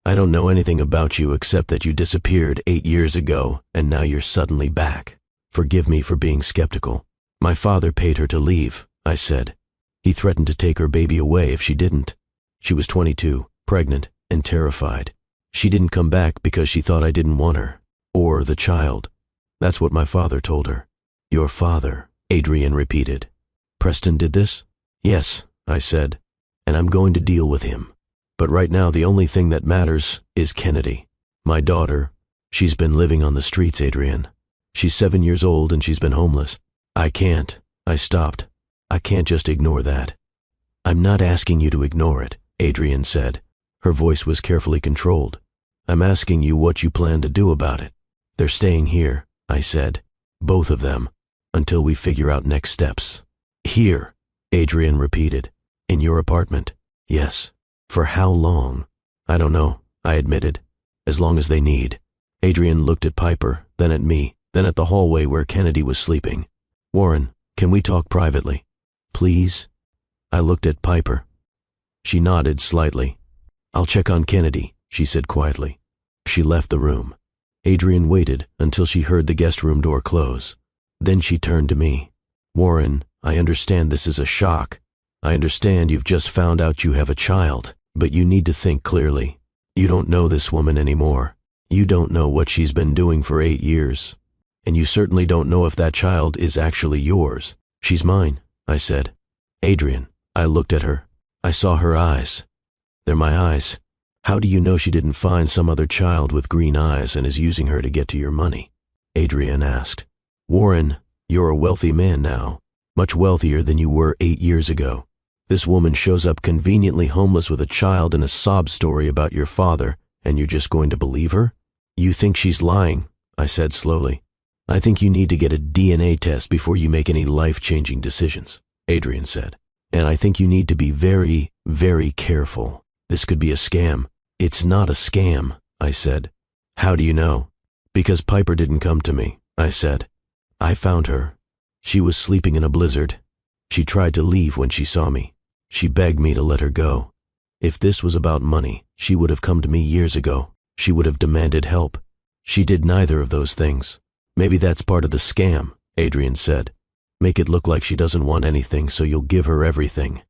"I don't know anything about you except that you disappeared 8 years ago and now you're suddenly back. Forgive me for being skeptical. My father paid her to leave," I said. "He threatened to take her baby away if she didn't. She was 22, pregnant, and terrified. She didn't come back because she thought I didn't want her. Or the child. That's what my father told her." "Your father," Adrian repeated. Preston did this? Yes, I said, and I'm going to deal with him. But right now the only thing that matters is Kennedy. My daughter, she's been living on the streets, Adrian. She's 7 years old and she's been homeless. I stopped. I can't just ignore that. I'm not asking you to ignore it, Adrian said. Her voice was carefully controlled. I'm asking you what you plan to do about it. They're staying here, I said. Both of them, until we figure out next steps. Here, Adrian repeated. In your apartment? Yes. For how long? I don't know, I admitted. As long as they need. Adrian looked at Piper, then at me, then at the hallway where Kennedy was sleeping. Warren, can we talk privately? Please? I looked at Piper. She nodded slightly. I'll check on Kennedy, she said quietly. She left the room. Adrian waited until she heard the guest room door close. Then she turned to me. Warren, I understand this is a shock. I understand you've just found out you have a child, but you need to think clearly. You don't know this woman anymore. You don't know what she's been doing for 8 years. And you certainly don't know if that child is actually yours. She's mine, I said. Adrian, I looked at her. I saw her eyes. They're my eyes. How do you know she didn't find some other child with green eyes and is using her to get to your money? Adrian asked. Warren, you're a wealthy man now, much wealthier than you were 8 years ago. This woman shows up conveniently homeless with a child and a sob story about your father, and you're just going to believe her? You think she's lying, I said slowly. I think you need to get a DNA test before you make any life-changing decisions, Adrian said. And I think you need to be very, very careful. This could be a scam. It's not a scam, I said. How do you know? Because Piper didn't come to me, I said. I found her. She was sleeping in a blizzard. She tried to leave when she saw me. She begged me to let her go. If this was about money, she would have come to me years ago. She would have demanded help. She did neither of those things. Maybe that's part of the scam, Adrian said. Make it look like she doesn't want anything, so you'll give her everything.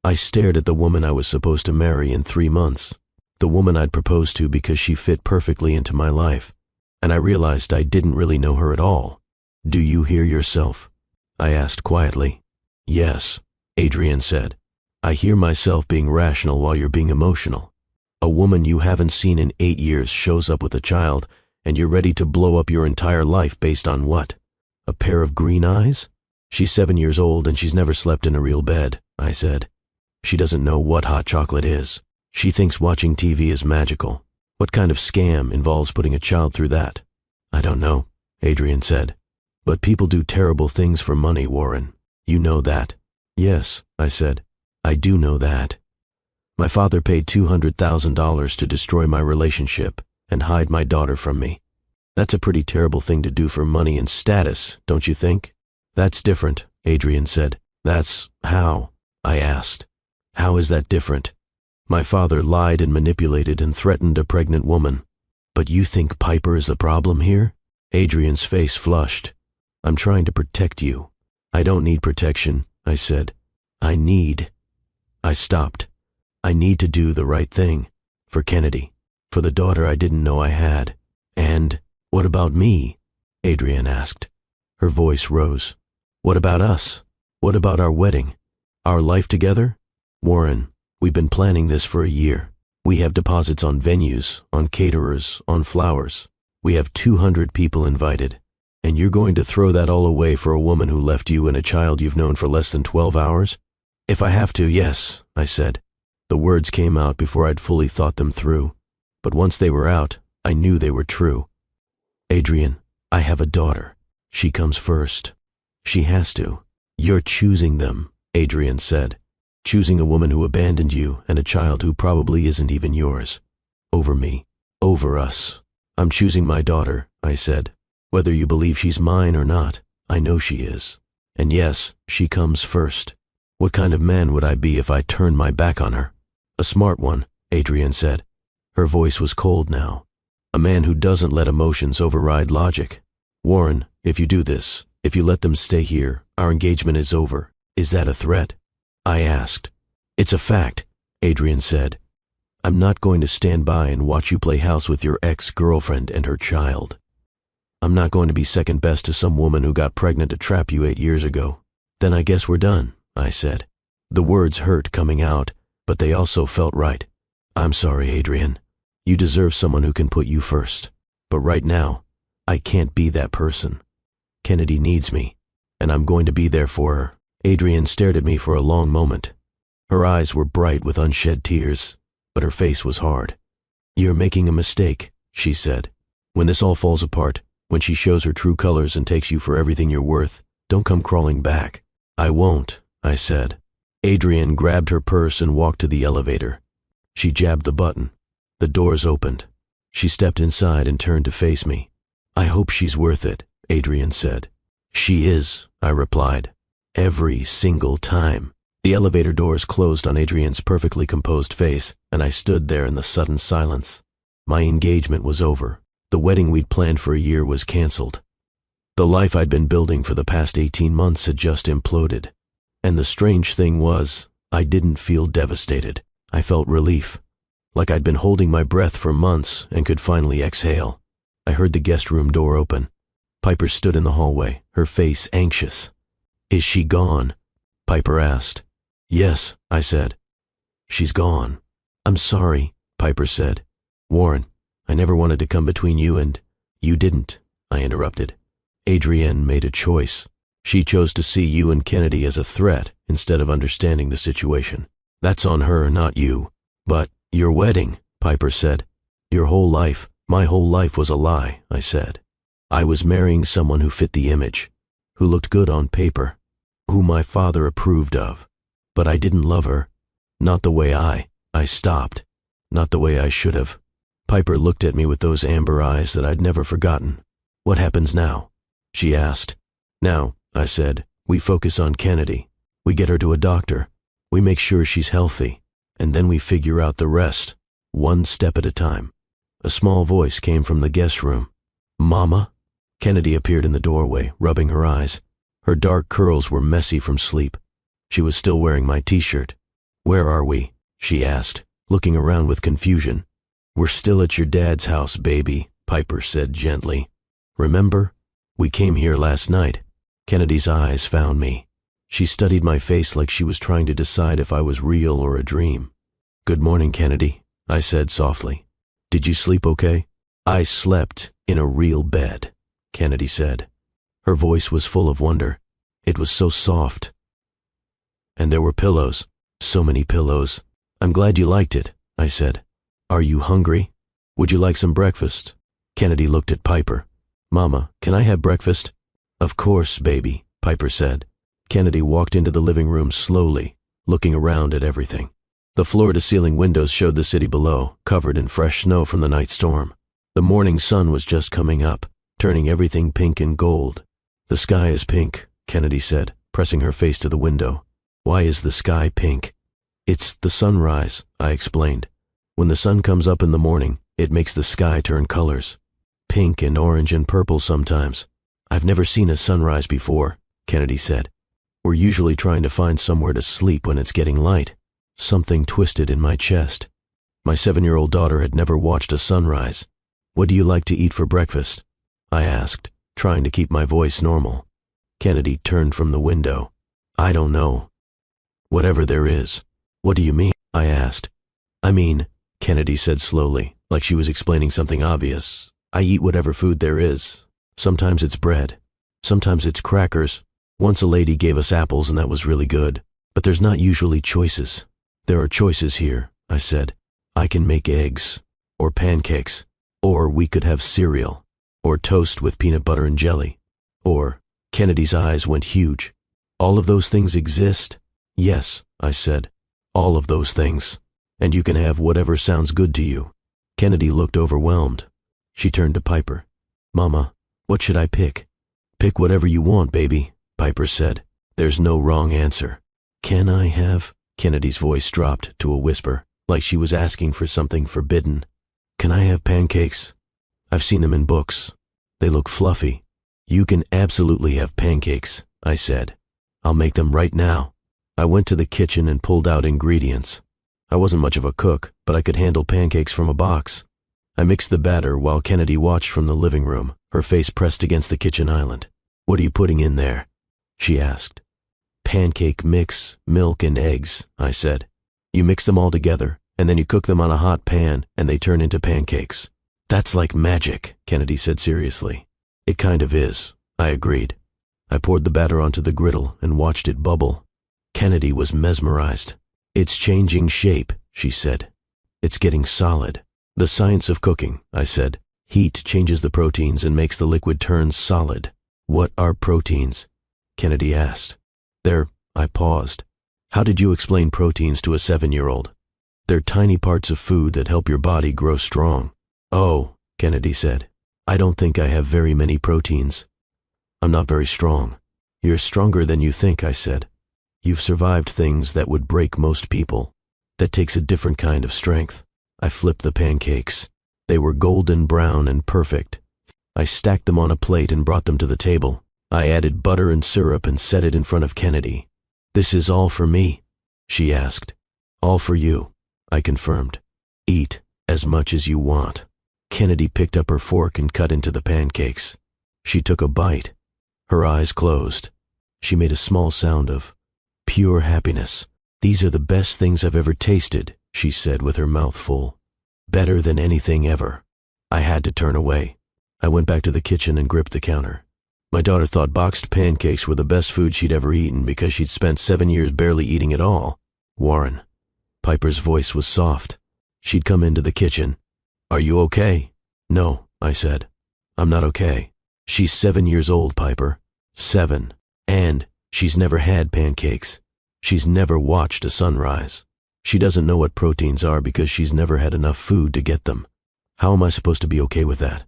I stared at the woman I was supposed to marry in 3 months. The woman I'd proposed to because she fit perfectly into my life. And I realized I didn't really know her at all. Do you hear yourself? I asked quietly. Yes, Adrian said. I hear myself being rational while you're being emotional. A woman you haven't seen in 8 years shows up with a child, and you're ready to blow up your entire life based on what? A pair of green eyes? She's 7 years old and she's never slept in a real bed, I said. She doesn't know what hot chocolate is. She thinks watching TV is magical. What kind of scam involves putting a child through that? I don't know, Adrian said. But people do terrible things for money, Warren. You know that. Yes, I said. I do know that. My father paid $200,000 to destroy my relationship and hide my daughter from me. That's a pretty terrible thing to do for money and status, don't you think? That's different, Adrian said. That's how? I asked. How is that different? My father lied and manipulated and threatened a pregnant woman. But you think Piper is the problem here? Adrian's face flushed. I'm trying to protect you. I don't need protection, I said. I stopped. I need to do the right thing. For Kennedy. For the daughter I didn't know I had. And what about me? Adrian asked. Her voice rose. What about us? What about our wedding? Our life together? Warren, we've been planning this for a year. We have deposits on venues, on caterers, on flowers. We have 200 people invited. And you're going to throw that all away for a woman who left you and a child you've known for less than 12 hours? If I have to, yes, I said. The words came out before I'd fully thought them through. But once they were out, I knew they were true. Adrian, I have a daughter. She comes first. She has to. You're choosing them, Adrian said. Choosing a woman who abandoned you and a child who probably isn't even yours. Over me. Over us. I'm choosing my daughter, I said. Whether you believe she's mine or not, I know she is. And yes, she comes first. What kind of man would I be if I turned my back on her? A smart one, Adrian said. Her voice was cold now. A man who doesn't let emotions override logic. Warren, if you do this, if you let them stay here, our engagement is over. Is that a threat? I asked. It's a fact, Adrian said. I'm not going to stand by and watch you play house with your ex-girlfriend and her child. I'm not going to be second best to some woman who got pregnant to trap you 8 years ago. Then I guess we're done, I said. The words hurt coming out, but they also felt right. I'm sorry, Adrian. You deserve someone who can put you first. But right now, I can't be that person. Kennedy needs me, and I'm going to be there for her. Adrian stared at me for a long moment. Her eyes were bright with unshed tears, but her face was hard. You're making a mistake, she said. When this all falls apart, when she shows her true colors and takes you for everything you're worth, don't come crawling back. I won't, I said. Adrian grabbed her purse and walked to the elevator. She jabbed the button. The doors opened. She stepped inside and turned to face me. I hope she's worth it, Adrian said. She is, I replied. Every single time. The elevator doors closed on Adrian's perfectly composed face, and I stood there in the sudden silence. My engagement was over. The wedding we'd planned for a year was canceled. The life I'd been building for the past 18 months had just imploded. And the strange thing was, I didn't feel devastated. I felt relief, like I'd been holding my breath for months and could finally exhale. I heard the guest room door open. Piper stood in the hallway, her face anxious. Is she gone? Piper asked. Yes, I said. She's gone. I'm sorry, Piper said. Warren, I never wanted to come between you and... You didn't, I interrupted. Adrienne made a choice. She chose to see you and Kennedy as a threat instead of understanding the situation. That's on her, not you. But your wedding, Piper said. Your whole life, my whole life was a lie, I said. I was marrying someone who fit the image, who looked good on paper, who my father approved of. But I didn't love her. Not the way I stopped. Not the way I should have. Piper looked at me with those amber eyes that I'd never forgotten. What happens now? She asked. Now, I said, we focus on Kennedy. We get her to a doctor. We make sure she's healthy. And then we figure out the rest, one step at a time. A small voice came from the guest room. Mama? Kennedy appeared in the doorway, rubbing her eyes. Her dark curls were messy from sleep. She was still wearing my t-shirt. Where are we? She asked, looking around with confusion. We're still at your dad's house, baby, Piper said gently. Remember? We came here last night. Kennedy's eyes found me. She studied my face like she was trying to decide if I was real or a dream. Good morning, Kennedy, I said softly. Did you sleep okay? I slept in a real bed, Kennedy said. Her voice was full of wonder. It was so soft. And there were pillows, so many pillows. I'm glad you liked it, I said. Are you hungry? Would you like some breakfast? Kennedy looked at Piper. Mama, can I have breakfast? Of course, baby, Piper said. Kennedy walked into the living room slowly, looking around at everything. The floor-to-ceiling windows showed the city below, covered in fresh snow from the night storm. The morning sun was just coming up, turning everything pink and gold. The sky is pink, Kennedy said, pressing her face to the window. Why is the sky pink? It's the sunrise, I explained. When the sun comes up in the morning, it makes the sky turn colors. Pink and orange and purple sometimes. I've never seen a sunrise before, Kennedy said. We're usually trying to find somewhere to sleep when it's getting light. Something twisted in my chest. My 7-year-old daughter had never watched a sunrise. What do you like to eat for breakfast? I asked, trying to keep my voice normal. Kennedy turned from the window. I don't know. Whatever there is. What do you mean? I asked. I mean, Kennedy said slowly, like she was explaining something obvious. I eat whatever food there is. Sometimes it's bread. Sometimes it's crackers. Once a lady gave us apples and that was really good. But there's not usually choices. There are choices here, I said. I can make eggs. Or pancakes. Or we could have cereal. Or toast with peanut butter and jelly. Or, Kennedy's eyes went huge. All of those things exist? Yes, I said. All of those things. And you can have whatever sounds good to you. Kennedy looked overwhelmed. She turned to Piper. Mama, what should I pick? Pick whatever you want, baby, Piper said. There's no wrong answer. Can I have? Kennedy's voice dropped to a whisper, like she was asking for something forbidden. Can I have pancakes? I've seen them in books. They look fluffy. You can absolutely have pancakes, I said. I'll make them right now. I went to the kitchen and pulled out ingredients. I wasn't much of a cook, but I could handle pancakes from a box. I mixed the batter while Kennedy watched from the living room, her face pressed against the kitchen island. What are you putting in there? She asked. Pancake mix, milk and eggs, I said. You mix them all together, and then you cook them on a hot pan, and they turn into pancakes. That's like magic, Kennedy said seriously. It kind of is, I agreed. I poured the batter onto the griddle and watched it bubble. Kennedy was mesmerized. It's changing shape, she said. It's getting solid. The science of cooking, I said. Heat changes the proteins and makes the liquid turn solid. What are proteins? Kennedy asked. I paused. How did you explain proteins to a 7-year-old? They're tiny parts of food that help your body grow strong. Oh, Kennedy said. I don't think I have very many proteins. I'm not very strong. You're stronger than you think, I said. You've survived things that would break most people. That takes a different kind of strength. I flipped the pancakes. They were golden brown and perfect. I stacked them on a plate and brought them to the table. I added butter and syrup and set it in front of Kennedy. This is all for me, she asked. All for you, I confirmed. Eat as much as you want. Kennedy picked up her fork and cut into the pancakes. She took a bite. Her eyes closed. She made a small sound of pure happiness. These are the best things I've ever tasted, she said with her mouth full. Better than anything ever. I had to turn away. I went back to the kitchen and gripped the counter. My daughter thought boxed pancakes were the best food she'd ever eaten because she'd spent 7 years barely eating at all. Warren. Piper's voice was soft. She'd come into the kitchen. Are you okay? No, I said. I'm not okay. She's 7 years old, Piper. 7. And she's never had pancakes. She's never watched a sunrise. She doesn't know what proteins are because she's never had enough food to get them. How am I supposed to be okay with that?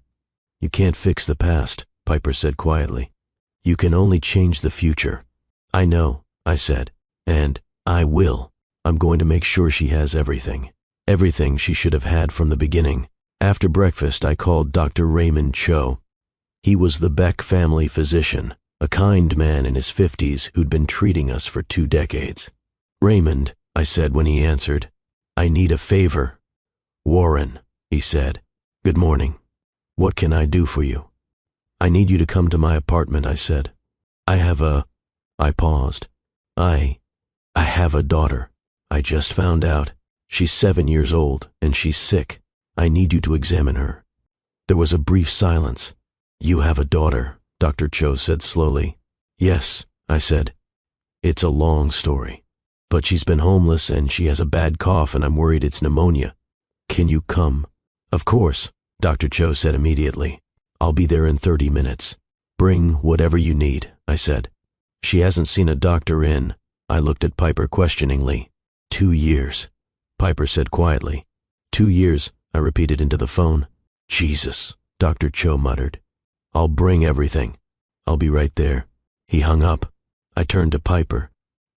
You can't fix the past, Piper said quietly. You can only change the future. I know, I said. And I will. I'm going to make sure she has everything. Everything she should have had from the beginning. After breakfast, I called Dr. Raymond Cho. He was the Beck family physician, a kind man in his 50s who'd been treating us for 2 decades. Raymond, I said when he answered, I need a favor. Warren, he said. Good morning. What can I do for you? I need you to come to my apartment, I said. I paused. I have a daughter. I just found out. She's 7 years old, and she's sick. I need you to examine her. There was a brief silence. You have a daughter, Dr. Cho said slowly. Yes, I said. It's a long story. But she's been homeless and she has a bad cough and I'm worried it's pneumonia. Can you come? Of course, Dr. Cho said immediately. I'll be there in 30 minutes. Bring whatever you need, I said. She hasn't seen a doctor in. I looked at Piper questioningly. 2 years, Piper said quietly. 2 years, I repeated into the phone. Jesus, Dr. Cho muttered. I'll bring everything. I'll be right there. He hung up. I turned to Piper.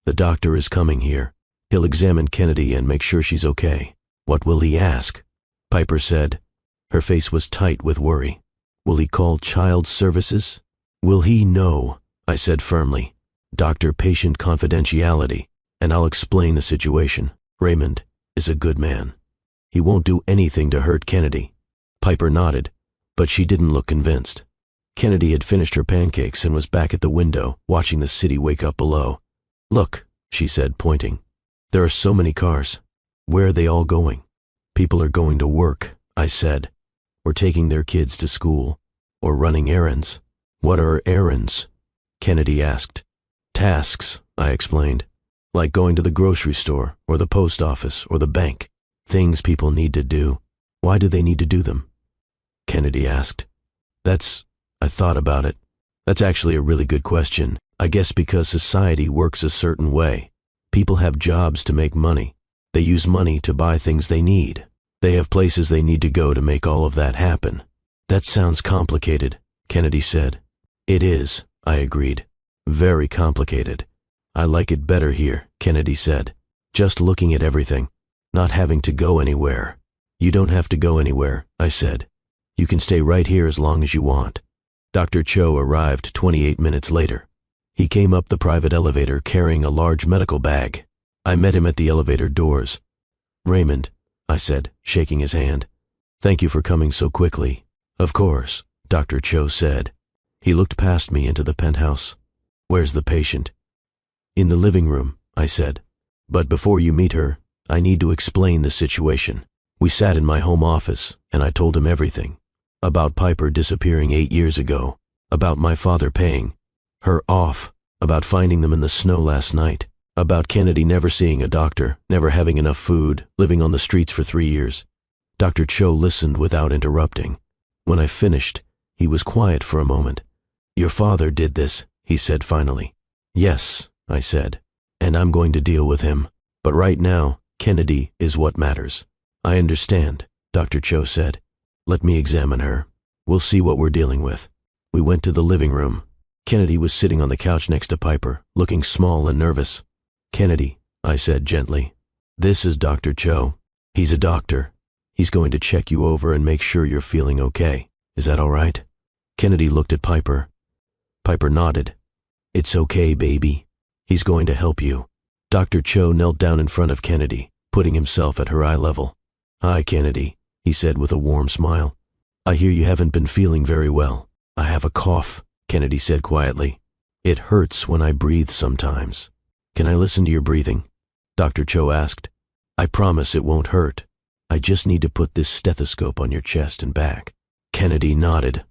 The doctor is coming here. He'll examine Kennedy and make sure she's okay. What will he ask? Piper said. Her face was tight with worry. Will he call child services? Will he know? I said firmly. Doctor-patient confidentiality, and I'll explain the situation. Raymond is a good man. He won't do anything to hurt Kennedy. Piper nodded, but she didn't look convinced. Kennedy had finished her pancakes and was back at the window, watching the city wake up below. Look, she said, pointing. There are so many cars. Where are they all going? People are going to work, I said, or taking their kids to school, or running errands. What are errands? Kennedy asked. Tasks, I explained, like going to the grocery store, or the post office, or the bank. Things people need to do. Why do they need to do them? Kennedy asked. I thought about it. That's actually a really good question. I guess because society works a certain way. People have jobs to make money. They use money to buy things they need. They have places they need to go to make all of that happen. That sounds complicated, Kennedy said. It is, I agreed. Very complicated. I like it better here, Kennedy said. Just looking at everything, not having to go anywhere. You don't have to go anywhere, I said. You can stay right here as long as you want. Dr. Cho arrived 28 minutes later. He came up the private elevator carrying a large medical bag. I met him at the elevator doors. Raymond, I said, shaking his hand. Thank you for coming so quickly. Of course, Dr. Cho said. He looked past me into the penthouse. Where's the patient? In the living room, I said. But before you meet her, I need to explain the situation. We sat in my home office, and I told him everything. About Piper disappearing 8 years ago, about my father paying her off, about finding them in the snow last night, about Kennedy never seeing a doctor, never having enough food, living on the streets for 3 years. Dr. Cho listened without interrupting. When I finished, he was quiet for a moment. Your father did this, he said finally. Yes, I said, and I'm going to deal with him. But right now, Kennedy is what matters. I understand, Dr. Cho said. Let me examine her. We'll see what we're dealing with. We went to the living room. Kennedy was sitting on the couch next to Piper, looking small and nervous. Kennedy, I said gently, this is Dr. Cho. He's a doctor. He's going to check you over and make sure you're feeling okay. Is that all right? Kennedy looked at Piper. Piper nodded. It's okay, baby. He's going to help you. Dr. Cho knelt down in front of Kennedy, putting himself at her eye level. Hi, Kennedy, he said with a warm smile. I hear you haven't been feeling very well. I have a cough, Kennedy said quietly. It hurts when I breathe sometimes. Can I listen to your breathing? Dr. Cho asked. I promise it won't hurt. I just need to put this stethoscope on your chest and back. Kennedy nodded.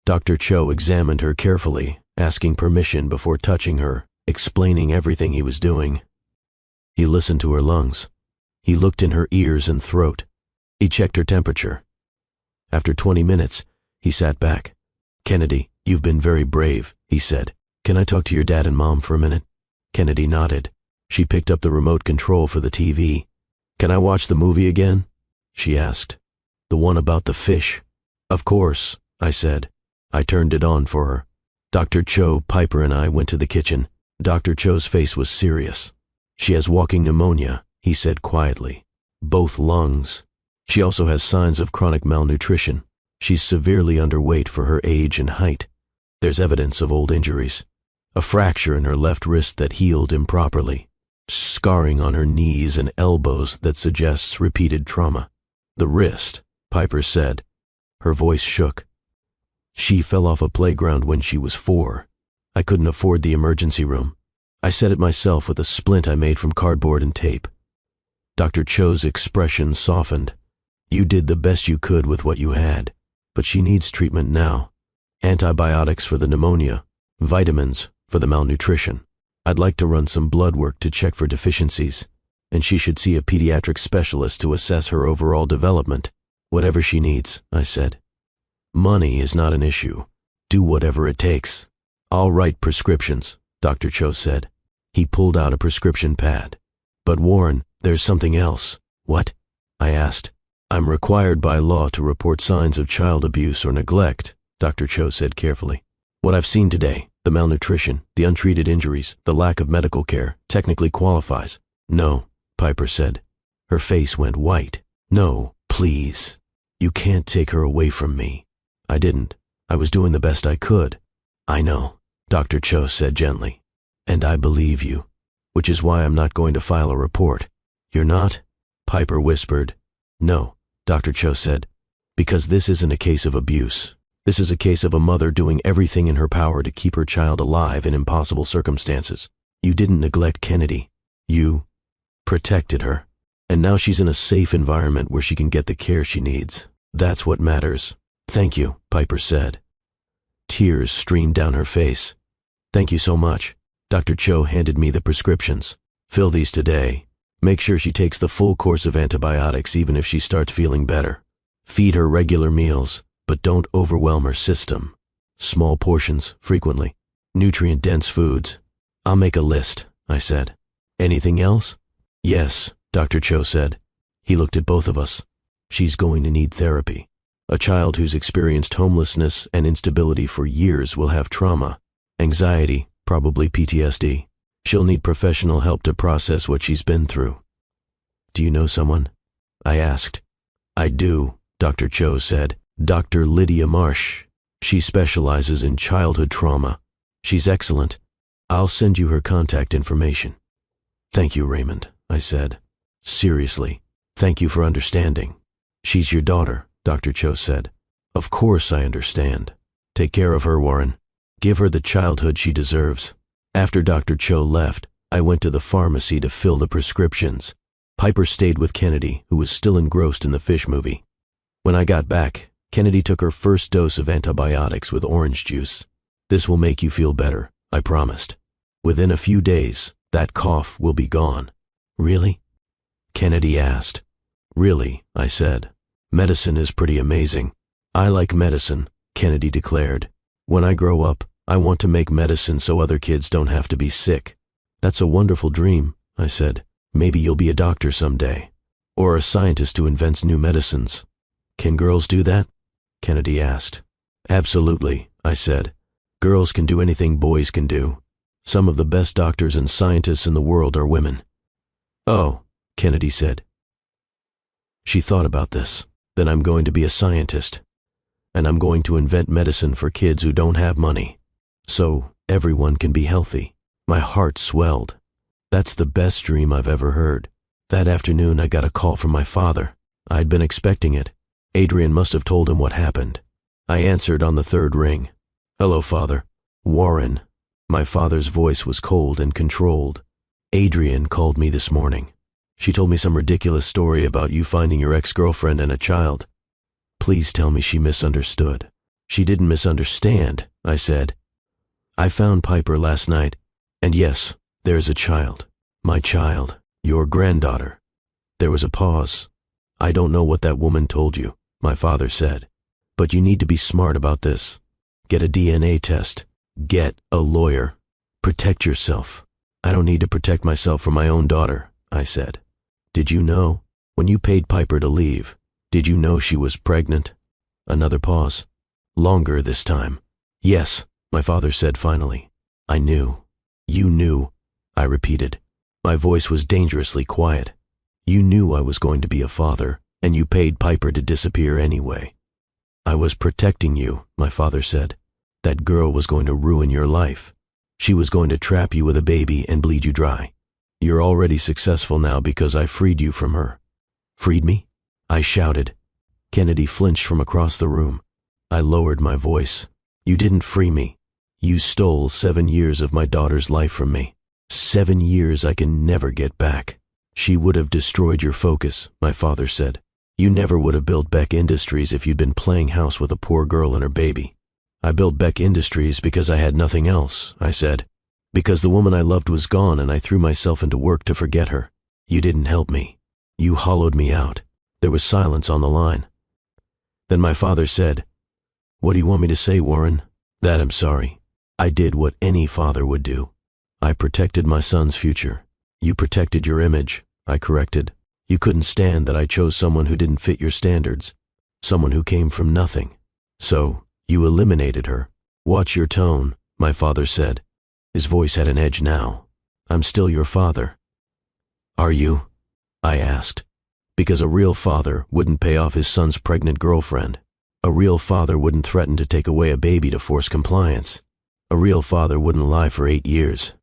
Dr. Cho examined her carefully, asking permission before touching her, explaining everything he was doing. He listened to her lungs. He looked in her ears and throat. He checked her temperature. After 20 minutes, he sat back. Kennedy, you've been very brave, he said. Can I talk to your dad and mom for a minute? Kennedy nodded. She picked up the remote control for the TV. Can I watch the movie again? She asked. The one about the fish. Of course, I said. I turned it on for her. Dr. Cho, Piper, and I went to the kitchen. Dr. Cho's face was serious. She has walking pneumonia, he said quietly. Both lungs. She also has signs of chronic malnutrition. She's severely underweight for her age and height. There's evidence of old injuries. A fracture in her left wrist that healed improperly. Scarring on her knees and elbows that suggests repeated trauma. The wrist, Piper said. Her voice shook. She fell off a playground when she was 4. I couldn't afford the emergency room. I set it myself with a splint I made from cardboard and tape. Dr. Cho's expression softened. You did the best you could with what you had, but she needs treatment now. Antibiotics for the pneumonia, vitamins for the malnutrition. I'd like to run some blood work to check for deficiencies, and she should see a pediatric specialist to assess her overall development. Whatever she needs, I said. Money is not an issue. Do whatever it takes. I'll write prescriptions, Dr. Cho said. He pulled out a prescription pad. But Warren, there's something else. What? I asked. I'm required by law to report signs of child abuse or neglect, Dr. Cho said carefully. What I've seen today, the malnutrition, the untreated injuries, the lack of medical care, technically qualifies. No, Piper said. Her face went white. No, please. You can't take her away from me. I didn't. I was doing the best I could. I know, Dr. Cho said gently. And I believe you, which is why I'm not going to file a report. You're not? Piper whispered. No, Dr. Cho said, because this isn't a case of abuse. This is a case of a mother doing everything in her power to keep her child alive in impossible circumstances. You didn't neglect Kennedy. You protected her. And now she's in a safe environment where she can get the care she needs. That's what matters. Thank you, Piper said. Tears streamed down her face. Thank you so much. Dr. Cho handed me the prescriptions. Fill these today. Make sure she takes the full course of antibiotics even if she starts feeling better. Feed her regular meals, but don't overwhelm her system. Small portions, frequently. Nutrient-dense foods. I'll make a list, I said. Anything else? Yes, Dr. Cho said. He looked at both of us. She's going to need therapy. A child who's experienced homelessness and instability for years will have trauma, anxiety, probably PTSD. She'll need professional help to process what she's been through. Do you know someone? I asked. I do, Dr. Cho said. Dr. Lydia Marsh. She specializes in childhood trauma. She's excellent. I'll send you her contact information. Thank you, Raymond, I said. Seriously, thank you for understanding. She's your daughter, Dr. Cho said. Of course I understand. Take care of her, Warren. Give her the childhood she deserves. After Dr. Cho left, I went to the pharmacy to fill the prescriptions. Piper stayed with Kennedy, who was still engrossed in the fish movie. When I got back, Kennedy took her first dose of antibiotics with orange juice. "This will make you feel better," I promised. "Within a few days, that cough will be gone." "Really?" Kennedy asked. "Really," I said. "Medicine is pretty amazing." "I like medicine," Kennedy declared. "When I grow up, I want to make medicine so other kids don't have to be sick." "That's a wonderful dream," I said. "Maybe you'll be a doctor someday, or a scientist who invents new medicines." "Can girls do that?" Kennedy asked. "Absolutely," I said. "Girls can do anything boys can do. Some of the best doctors and scientists in the world are women." "Oh," Kennedy said. She thought about this. "Then I'm going to be a scientist. And I'm going to invent medicine for kids who don't have money, so everyone can be healthy." My heart swelled. That's the best dream I've ever heard. That afternoon I got a call from my father. I'd been expecting it. Adrian must have told him what happened. I answered on the third ring. "Hello, Father." "Warren." My father's voice was cold and controlled. "Adrian called me this morning. She told me some ridiculous story about you finding your ex-girlfriend and a child. Please tell me she misunderstood." "She didn't misunderstand," I said. "I found Piper last night, and yes, there's a child. My child, your granddaughter." There was a pause. "I don't know what that woman told you," my father said, "but you need to be smart about this. Get a DNA test. Get a lawyer. Protect yourself." "I don't need to protect myself from my own daughter," I said. "Did you know, when you paid Piper to leave, did you know she was pregnant?" Another pause. Longer this time. "Yes," my father said finally. "I knew." "You knew," I repeated. My voice was dangerously quiet. "You knew I was going to be a father, and you paid Piper to disappear anyway." "I was protecting you," my father said. "That girl was going to ruin your life. She was going to trap you with a baby and bleed you dry. You're already successful now because I freed you from her." "Freed me?" I shouted. Kennedy flinched from across the room. I lowered my voice. "You didn't free me. You stole 7 years of my daughter's life from me. 7 years I can never get back." "She would have destroyed your focus," my father said. "You never would have built Beck Industries if you'd been playing house with a poor girl and her baby." "I built Beck Industries because I had nothing else," I said. "Because the woman I loved was gone and I threw myself into work to forget her. You didn't help me. You hollowed me out." There was silence on the line. Then my father said, "What do you want me to say, Warren?" "That I'm sorry. I did what any father would do. I protected my son's future. You protected your image," I corrected. "You couldn't stand that I chose someone who didn't fit your standards, someone who came from nothing. So you eliminated her." "Watch your tone," my father said. His voice had an edge now. "I'm still your father." "Are you?" I asked. Because a real father wouldn't pay off his son's pregnant girlfriend. A real father wouldn't threaten to take away a baby to force compliance. A real father wouldn't lie for 8 years.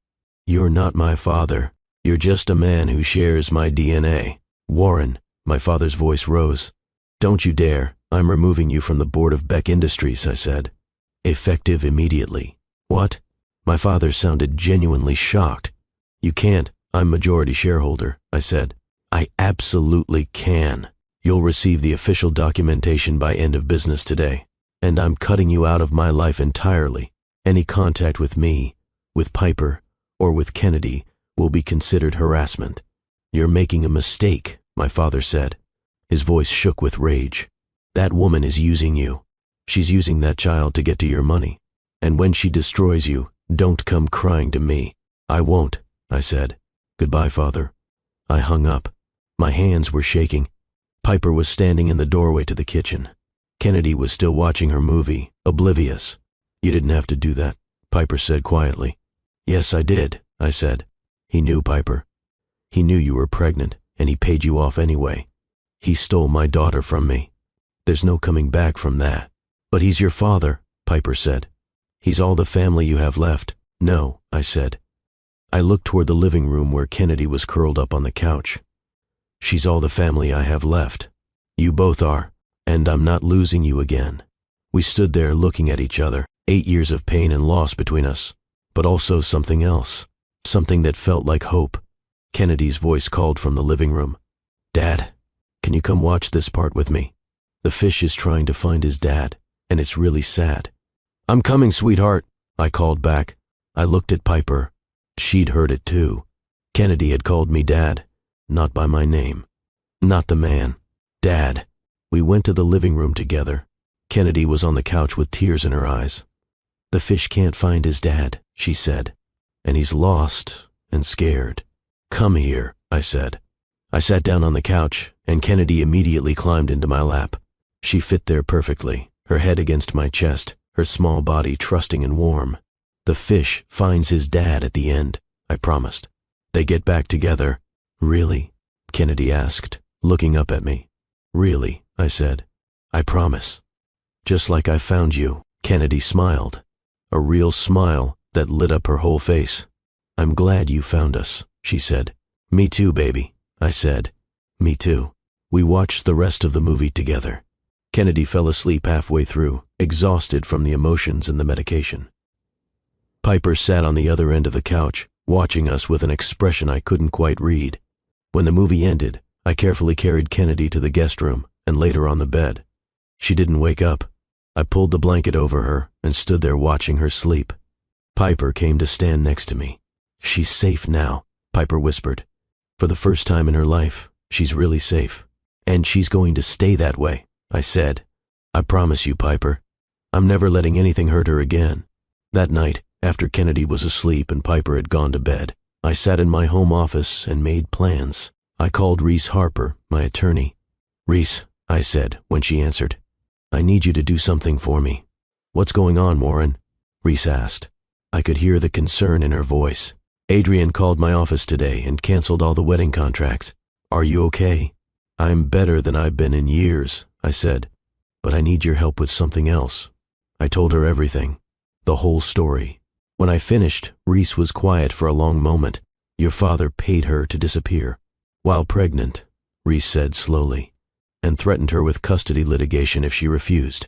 "You're not my father. You're just a man who shares my DNA." "Warren," my father's voice rose. "Don't you dare. I'm removing you from the board of Beck Industries," I said. "Effective immediately." "What?" My father sounded genuinely shocked. "You can't. I'm majority shareholder," I said. "I absolutely can. You'll receive the official documentation by end of business today, and I'm cutting you out of my life entirely. Any contact with me, with Piper, or with Kennedy will be considered harassment." "You're making a mistake," my father said. His voice shook with rage. "That woman is using you. She's using that child to get to your money. And when she destroys you, don't come crying to me." "I won't," I said. "Goodbye, Father." I hung up. My hands were shaking. Piper was standing in the doorway to the kitchen. Kennedy was still watching her movie, oblivious. "You didn't have to do that," Piper said quietly. "Yes, I did," I said. "He knew, Piper. He knew you were pregnant, and he paid you off anyway. He stole my daughter from me. There's no coming back from that." "But he's your father," Piper said. "He's all the family you have left." "No," I said. I looked toward the living room where Kennedy was curled up on the couch. "She's all the family I have left. You both are, and I'm not losing you again." We stood there looking at each other, 8 years of pain and loss between us. but also something else, something that felt like hope. Kennedy's voice called from the living room. "Dad, can you come watch this part with me? The fish is trying to find his dad, and it's really sad." "I'm coming, sweetheart," I called back. I looked at Piper. She'd heard it too. Kennedy had called me Dad, not by my name. Not the man. Dad. We went to the living room together. Kennedy was on the couch with tears in her eyes. "The fish can't find his dad," she said, "and he's lost and scared." "Come here," I said. I sat down on the couch, and Kennedy immediately climbed into my lap. She fit there perfectly, her head against my chest, her small body trusting and warm. "The fish finds his dad at the end," I promised. "They get back together." "Really?" Kennedy asked, looking up at me. "Really," I said. "I promise." "Just like I found you," Kennedy smiled. A real smile that lit up her whole face. "I'm glad you found us," she said. "Me too, baby," I said. "Me too." We watched the rest of the movie together. Kennedy fell asleep halfway through, exhausted from the emotions and the medication. Piper sat on the other end of the couch, watching us with an expression I couldn't quite read. When the movie ended, I carefully carried Kennedy to the guest room and laid her on the bed. She didn't wake up. I pulled the blanket over her and stood there watching her sleep. Piper came to stand next to me. "She's safe now," Piper whispered. "For the first time in her life, she's really safe. And she's going to stay that way," I said. "I promise you, Piper. I'm never letting anything hurt her again." That night, after Kennedy was asleep and Piper had gone to bed, I sat in my home office and made plans. I called Reese Harper, my attorney. "Reese," I said when she answered, "I need you to do something for me." "What's going on, Warren?" Reese asked. I could hear the concern in her voice. "Adrian called my office today and canceled all the wedding contracts. Are you okay?" "I'm better than I've been in years," I said, "but I need your help with something else." I told her everything, the whole story. When I finished, Reese was quiet for a long moment. "Your father paid her to disappear while pregnant," Reese said slowly, "and threatened her with custody litigation if she refused."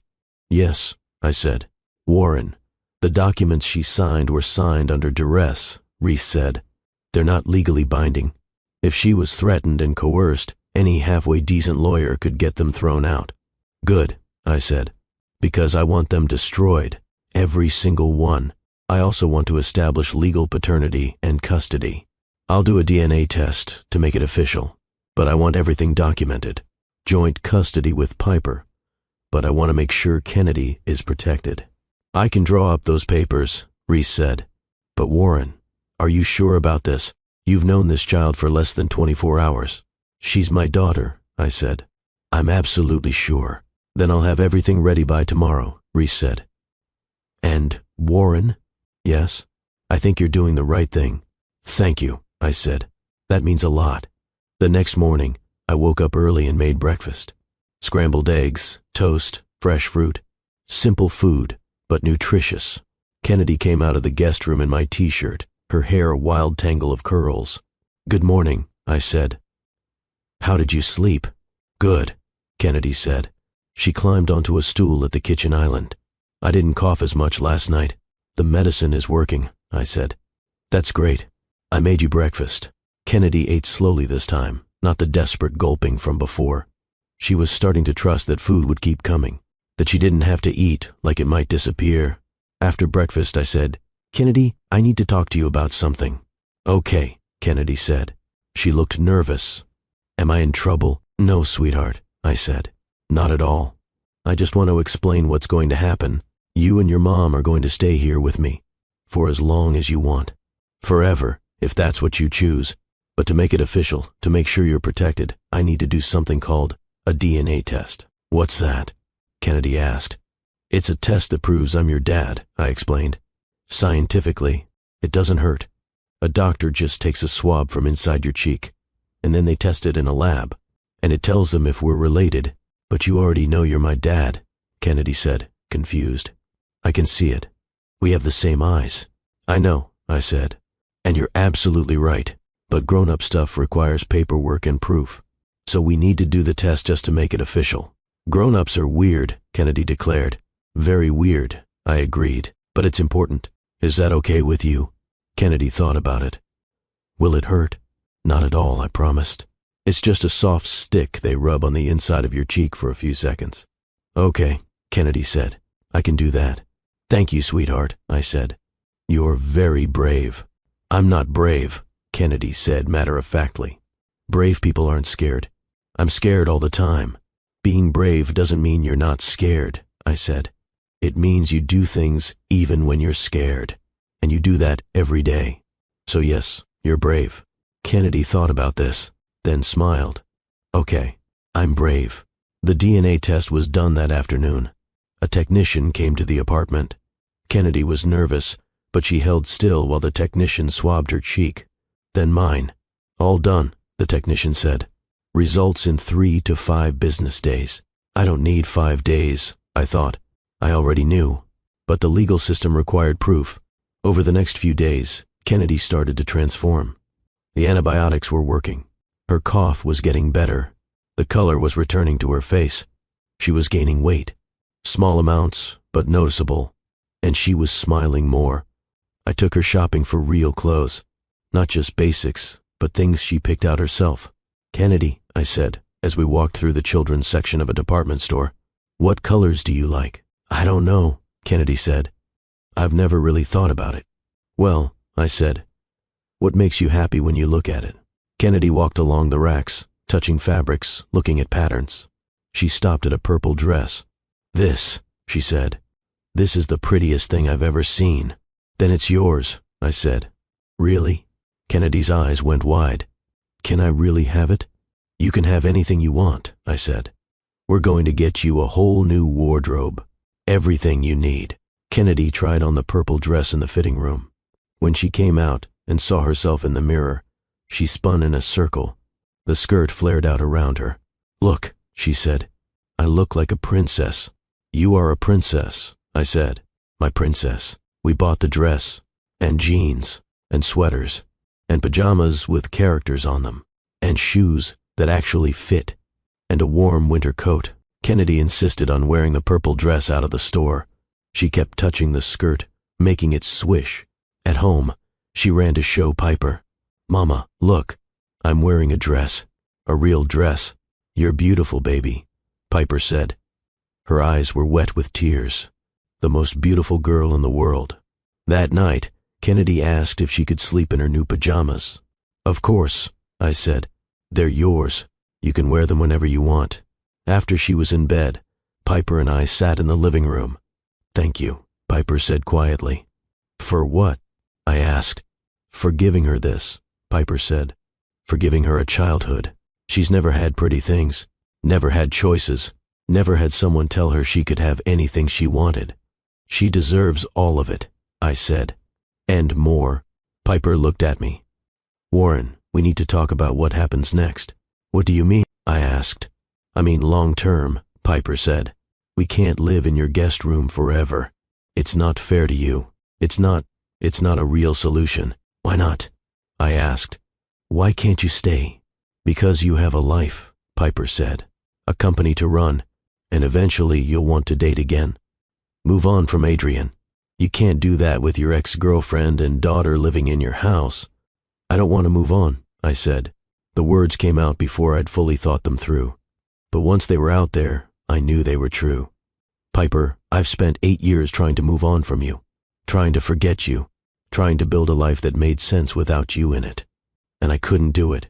"Yes," I said. "Warren, the documents she signed were signed under duress," Reese said. "They're not legally binding. If she was threatened and coerced, any halfway decent lawyer could get them thrown out." "Good," I said, "because I want them destroyed, every single one. I also want to establish legal paternity and custody. I'll do a DNA test to make it official, but I want everything documented. Joint custody with Piper, but I want to make sure Kennedy is protected." "I can draw up those papers," Reese said. "But Warren, are you sure about this? You've known this child for less than 24 hours. "She's my daughter," I said. "I'm absolutely sure." "Then I'll have everything ready by tomorrow," Reese said. "And Warren?" "Yes, I think you're doing the right thing." "Thank you," I said. "That means a lot." The next morning, I woke up early and made breakfast. Scrambled eggs, toast, fresh fruit. Simple food, but nutritious. Kennedy came out of the guest room in my t-shirt, her hair a wild tangle of curls. "Good morning," I said. "How did you sleep?" "Good," Kennedy said. She climbed onto a stool at the kitchen island. "I didn't cough as much last night. The medicine is working," I said. "That's great. I made you breakfast." Kennedy ate slowly this time, not the desperate gulping from before. She was starting to trust that food would keep coming, that she didn't have to eat like it might disappear. After breakfast, I said, "Kennedy, I need to talk to you about something." "Okay," Kennedy said. She looked nervous. "Am I in trouble?" "No, sweetheart," I said. "Not at all. I just want to explain what's going to happen. You and your mom are going to stay here with me for as long as you want. Forever, if that's what you choose. But to make it official, to make sure you're protected, I need to do something called a DNA test." "What's that?" Kennedy asked. "It's a test that proves I'm your dad," I explained. "Scientifically, it doesn't hurt. A doctor just takes a swab from inside your cheek, and then they test it in a lab, and it tells them if we're related. But you already know you're my dad," Kennedy said, confused. "I can see it. We have the same eyes." "I know," I said. "And you're absolutely right. But grown-up stuff requires paperwork and proof. So we need to do the test just to make it official." "Grown-ups are weird," Kennedy declared. "Very weird," I agreed. "But it's important. Is that okay with you? Kennedy thought about it. Will it hurt? Not at all, I promised. It's just a soft stick they rub on the inside of your cheek for a few seconds. Okay, Kennedy said. I can do that. Thank you, sweetheart, I said. You're very brave. I'm not brave, Kennedy said matter-of-factly. Brave people aren't scared. I'm scared all the time. Being brave doesn't mean you're not scared, I said. It means you do things even when you're scared, and you do that every day. So yes, you're brave. Kennedy thought about this, then smiled. Okay, I'm brave. The DNA test was done that afternoon. A technician came to the apartment. Kennedy was nervous, but she held still while the technician swabbed her cheek. Then mine. All done, the technician said. Results in 3 to 5 business days. I don't need 5 days, I thought. I already knew. But the legal system required proof. Over the next few days, Kennedy started to transform. The antibiotics were working. Her cough was getting better. The color was returning to her face. She was gaining weight. Small amounts, but noticeable. And she was smiling more. I took her shopping for real clothes. Not just basics, but things she picked out herself. Kennedy, I said, as we walked through the children's section of a department store, what colors do you like? I don't know, Kennedy said. I've never really thought about it. Well, I said, what makes you happy when you look at it? Kennedy walked along the racks, touching fabrics, looking at patterns. She stopped at a purple dress. This, she said, this is the prettiest thing I've ever seen. Then it's yours, I said. Really? Kennedy's eyes went wide. Can I really have it? You can have anything you want, I said. We're going to get you a whole new wardrobe. Everything you need. Kennedy tried on the purple dress in the fitting room. When she came out and saw herself in the mirror, she spun in a circle. The skirt flared out around her. Look, she said. I look like a princess. You are a princess, I said. My princess. We bought the dress, and jeans, and sweaters, and pajamas with characters on them, and shoes that actually fit, and a warm winter coat. Kennedy insisted on wearing the purple dress out of the store. She kept touching the skirt, making it swish. At home, she ran to show Piper. Mama, look, I'm wearing a dress, a real dress. You're beautiful, baby, Piper said. Her eyes were wet with tears. The most beautiful girl in the world. That night, Kennedy asked if she could sleep in her new pajamas. Of course, I said. They're yours. You can wear them whenever you want. After she was in bed, Piper and I sat in the living room. Thank you, Piper said quietly. For what? I asked. For giving her this, Piper said. For giving her a childhood. She's never had pretty things, never had choices, never had someone tell her she could have anything she wanted. She deserves all of it, I said. And more. Piper looked at me. Warren, we need to talk about what happens next. What do you mean? I asked. I mean long-term, Piper said. We can't live in your guest room forever. It's not fair to you. It's not a real solution. Why not? I asked. Why can't you stay? Because you have a life, Piper said. A company to run, and eventually you'll want to date again. Move on from Adrian. You can't do that with your ex-girlfriend and daughter living in your house. I don't want to move on, I said. The words came out before I'd fully thought them through. But once they were out there, I knew they were true. Piper, I've spent 8 years trying to move on from you, trying to forget you, trying to build a life that made sense without you in it. And I couldn't do it.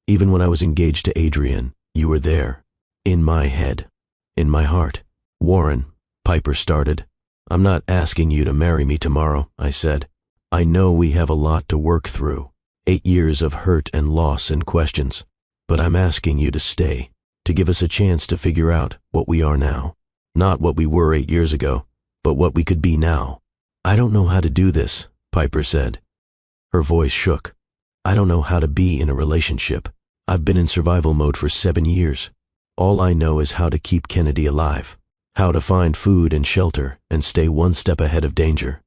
Even when I was engaged to Adrian, you were there, in my head, in my heart. Warren, Piper started. I'm not asking you to marry me tomorrow, I said. I know we have a lot to work through, 8 years of hurt and loss and questions, but I'm asking you to stay, to give us a chance to figure out what we are now. Not what we were 8 years ago, but what we could be now. I don't know how to do this, Piper said. Her voice shook. I don't know how to be in a relationship. I've been in survival mode for 7 years. All I know is how to keep Kennedy alive, how to find food and shelter and stay one step ahead of danger.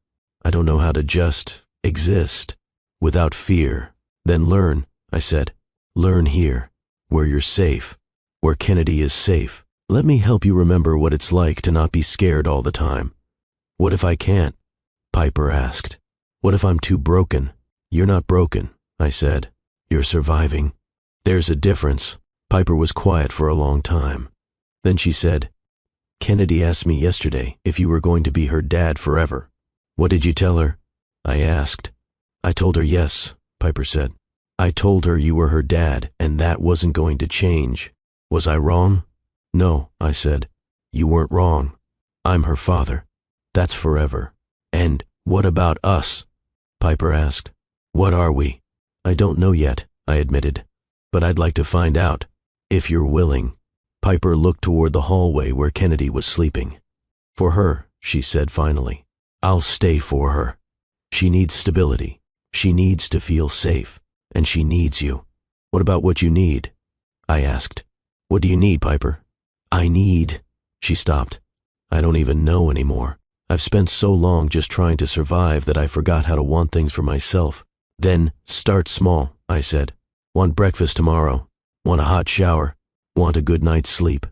I don't know how to just exist without fear. Then learn, I said. Learn here, where you're safe, where Kennedy is safe. Let me help you remember what it's like to not be scared all the time. What if I can't? Piper asked. What if I'm too broken? You're not broken, I said. You're surviving. There's a difference. Piper was quiet for a long time. Then she said, Kennedy asked me yesterday if you were going to be her dad forever. What did you tell her? I asked. I told her yes, Piper said. I told her you were her dad and that wasn't going to change. Was I wrong? No, I said. You weren't wrong. I'm her father. That's forever. And what about us? Piper asked. What are we? I don't know yet, I admitted. But I'd like to find out, if you're willing. Piper looked toward the hallway where Kennedy was sleeping. For her, she said finally. I'll stay for her. She needs stability. She needs to feel safe. And she needs you. What about what you need? I asked. What do you need, Piper? I need. She stopped. I don't even know anymore. I've spent so long just trying to survive that I forgot how to want things for myself. Then start small, I said. Want breakfast tomorrow. Want a hot shower. Want a good night's sleep.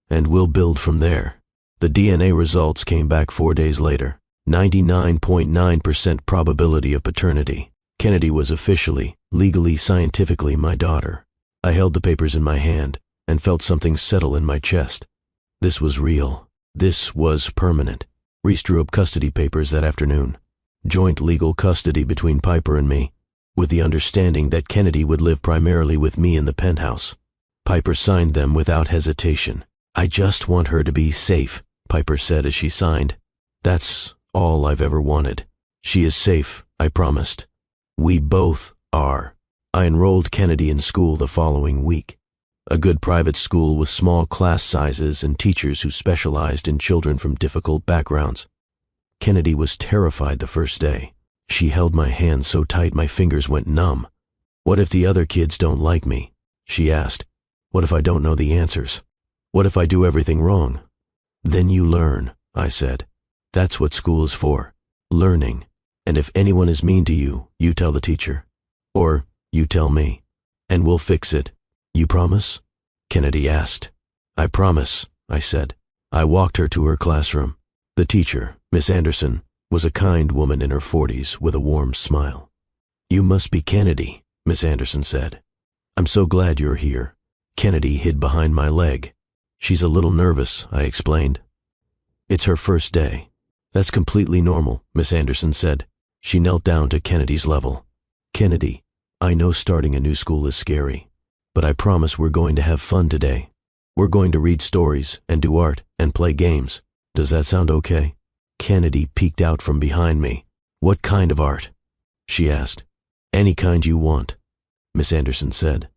And we'll build from there. The DNA results came back 4 days later. 99.9% probability of paternity. Kennedy was officially, legally, scientifically my daughter. I held the papers in my hand and felt something settle in my chest. This was real. This was permanent. Reese drew up custody papers that afternoon. Joint legal custody between Piper and me, with the understanding that Kennedy would live primarily with me in the penthouse. Piper signed them without hesitation. I just want her to be safe, Piper said as she signed. That's all I've ever wanted. She is safe, I promised. We both are. I enrolled Kennedy in school the following week. A good private school with small class sizes and teachers who specialized in children from difficult backgrounds. Kennedy was terrified the first day. She held my hand so tight my fingers went numb. What if the other kids don't like me? She asked. What if I don't know the answers? What if I do everything wrong? Then you learn, I said. That's what school is for. Learning. And if anyone is mean to you, you tell the teacher. Or you tell me. And we'll fix it. You promise? Kennedy asked. I promise, I said. I walked her to her classroom. The teacher, Miss Anderson, was a kind woman in her 40s with a warm smile. You must be Kennedy, Miss Anderson said. I'm so glad you're here. Kennedy hid behind my leg. She's a little nervous, I explained. It's her first day. That's completely normal, Miss Anderson said. She knelt down to Kennedy's level. Kennedy, I know starting a new school is scary. But I promise we're going to have fun today. We're going to read stories and do art and play games. Does that sound okay? Kennedy peeked out from behind me. What kind of art? She asked. Any kind you want, Miss Anderson said.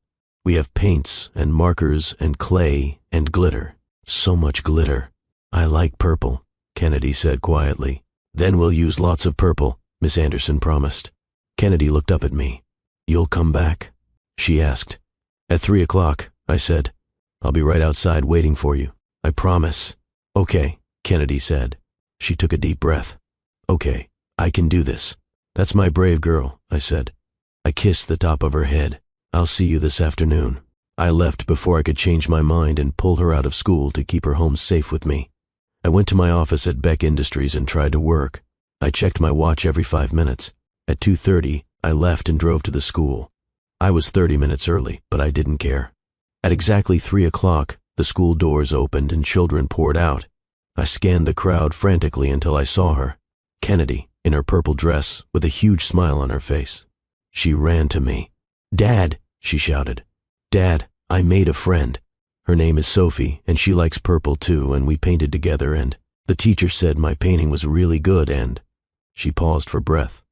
We have paints and markers and clay and glitter. So much glitter. I like purple, Kennedy said quietly. Then we'll use lots of purple, Miss Anderson promised. Kennedy looked up at me. You'll come back? She asked. At 3 o'clock, I said. I'll be right outside waiting for you. I promise. Okay, Kennedy said. She took a deep breath. Okay, I can do this. That's my brave girl, I said. I kissed the top of her head. I'll see you this afternoon. I left before I could change my mind and pull her out of school to keep her home safe with me. I went to my office at Beck Industries and tried to work. I checked my watch every 5 minutes. At 2:30, I left and drove to the school. I was 30 minutes early, but I didn't care. At exactly 3 o'clock, the school doors opened and children poured out. I scanned the crowd frantically until I saw her. Kennedy, in her purple dress, with a huge smile on her face. She ran to me. Dad, she shouted. Dad, I made a friend. Her name is Sophie, and she likes purple too, and we painted together, and the teacher said my painting was really good, and... She paused for breath.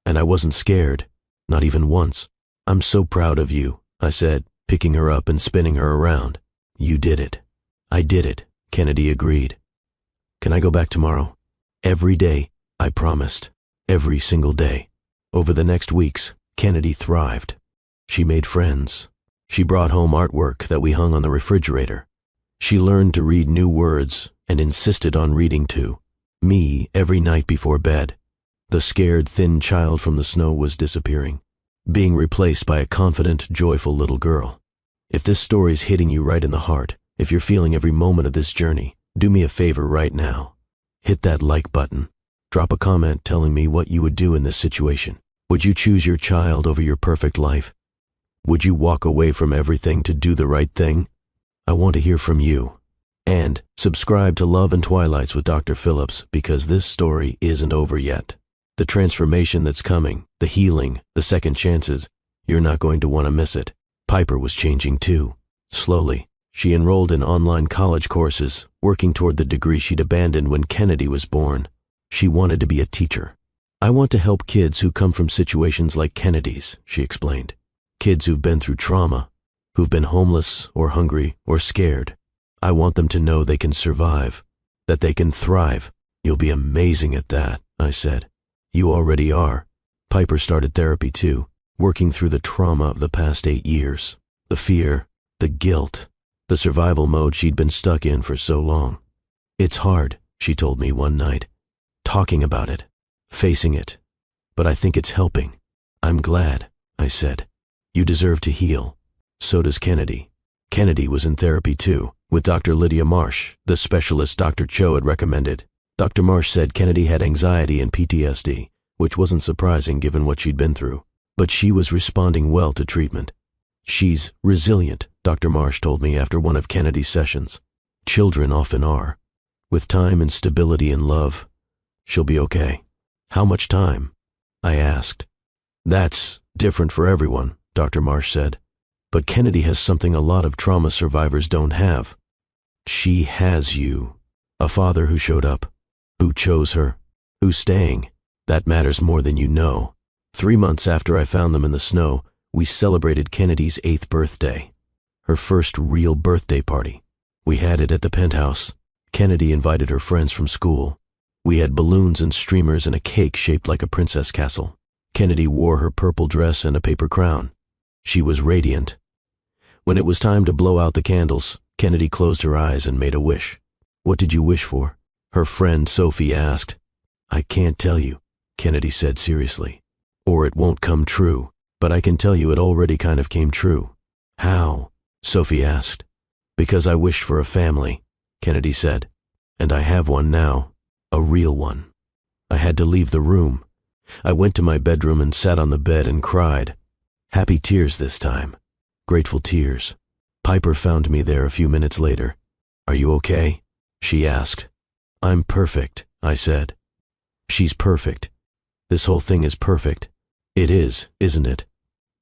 And I wasn't scared, not even once. I'm so proud of you, I said, picking her up and spinning her around. You did it. I did it, Kennedy agreed. Can I go back tomorrow? Every day, I promised. Every single day. Over the next weeks, Kennedy thrived. She made friends. She brought home artwork that we hung on the refrigerator. She learned to read new words and insisted on reading to me every night before bed. The scared, thin child from the snow was disappearing, being replaced by a confident, joyful little girl. If this story's hitting you right in the heart, if you're feeling every moment of this journey, do me a favor right now. Hit that like button. Drop a comment telling me what you would do in this situation. Would you choose your child over your perfect life? Would you walk away from everything to do the right thing? I want to hear from you. And subscribe to Love and Twilights with Dr. Phillips, because this story isn't over yet. The transformation that's coming, the healing, the second chances, you're not going to want to miss it. Piper was changing too. Slowly, she enrolled in online college courses, working toward the degree she'd abandoned when Kennedy was born. She wanted to be a teacher. I want to help kids who come from situations like Kennedy's, she explained. Kids who've been through trauma, who've been homeless or hungry or scared. I want them to know they can survive, that they can thrive. You'll be amazing at that, I said. You already are. Piper started therapy too, working through the trauma of the past 8 years. The fear, the guilt, the survival mode she'd been stuck in for so long. It's hard, she told me one night. Talking about it, facing it. But I think it's helping. I'm glad, I said. You deserve to heal. So does Kennedy. Kennedy was in therapy too, with Dr. Lydia Marsh, the specialist Dr. Cho had recommended. Dr. Marsh said Kennedy had anxiety and PTSD, which wasn't surprising given what she'd been through. But she was responding well to treatment. She's resilient, Dr. Marsh told me after one of Kennedy's sessions. Children often are. With time and stability and love, she'll be okay. How much time? I asked. That's different for everyone, Dr. Marsh said. But Kennedy has something a lot of trauma survivors don't have. She has you. A father who showed up, who chose her, who's staying. That matters more than you know. 3 months after I found them in the snow, we celebrated Kennedy's 8th birthday. Her first real birthday party. We had it at the penthouse. Kennedy invited her friends from school. We had balloons and streamers and a cake shaped like a princess castle. Kennedy wore her purple dress and a paper crown. She was radiant. When it was time to blow out the candles, Kennedy closed her eyes and made a wish. What did you wish for? Her friend Sophie asked. I can't tell you, Kennedy said seriously. Or it won't come true, but I can tell you it already kind of came true. How? Sophie asked. Because I wished for a family, Kennedy said. And I have one now, a real one. I had to leave the room. I went to my bedroom and sat on the bed and cried. Happy tears this time. Grateful tears. Piper found me there a few minutes later. Are you okay? She asked. I'm perfect, I said. She's perfect. This whole thing is perfect. It is, isn't it?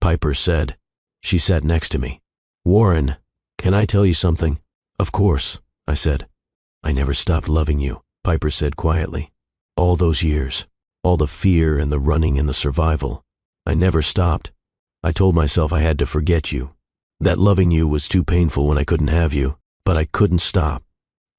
Piper said. She sat next to me. Warren, can I tell you something? Of course, I said. I never stopped loving you, Piper said quietly. All those years, all the fear and the running and the survival. I never stopped. I told myself I had to forget you. That loving you was too painful when I couldn't have you, but I couldn't stop.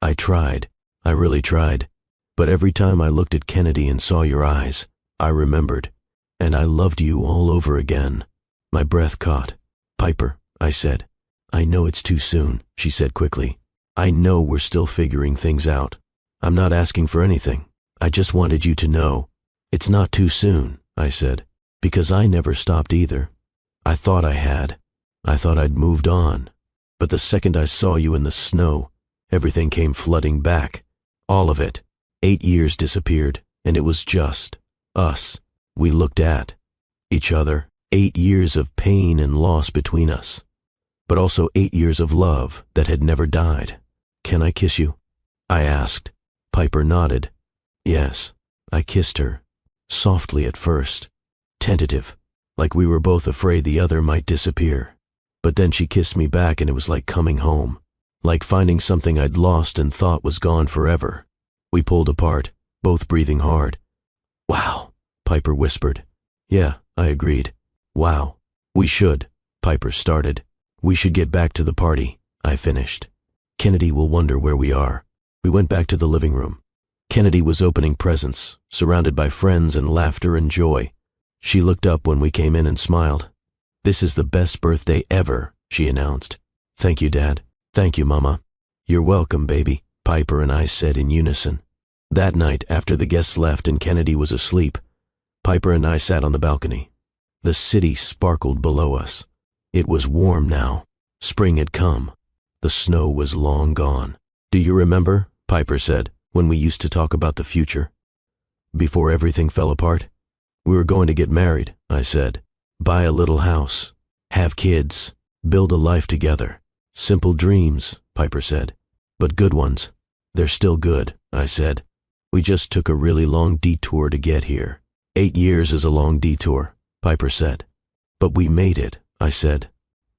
I tried. I really tried. But every time I looked at Kennedy and saw your eyes, I remembered. And I loved you all over again. My breath caught. Piper, I said. I know it's too soon, she said quickly. I know we're still figuring things out. I'm not asking for anything. I just wanted you to know. It's not too soon, I said, because I never stopped either. I thought I had. I thought I'd moved on. But the second I saw you in the snow, everything came flooding back. All of it. 8 years disappeared, and it was just us. We looked at each other. 8 years of pain and loss between us, but also 8 years of love that had never died. Can I kiss you? I asked. Piper nodded. Yes, I kissed her, softly at first, tentative, like we were both afraid the other might disappear. But then she kissed me back and it was like coming home, like finding something I'd lost and thought was gone forever. We pulled apart, both breathing hard. Wow, Piper whispered. Yeah, I agreed. Wow. We should, Piper started. We should get back to the party, I finished. Kennedy will wonder where we are. We went back to the living room. Kennedy was opening presents, surrounded by friends and laughter and joy. She looked up when we came in and smiled. This is the best birthday ever, she announced. Thank you, Dad. Thank you, Mama. You're welcome, baby, Piper and I said in unison. That night, after the guests left and Kennedy was asleep, Piper and I sat on the balcony. The city sparkled below us. It was warm now. Spring had come. The snow was long gone. Do you remember, Piper said, when we used to talk about the future? Before everything fell apart? We were going to get married, I said. Buy a little house. Have kids. Build a life together. Simple dreams, Piper said. But good ones. They're still good, I said. We just took a really long detour to get here. 8 years is a long detour, Piper said. But we made it, I said.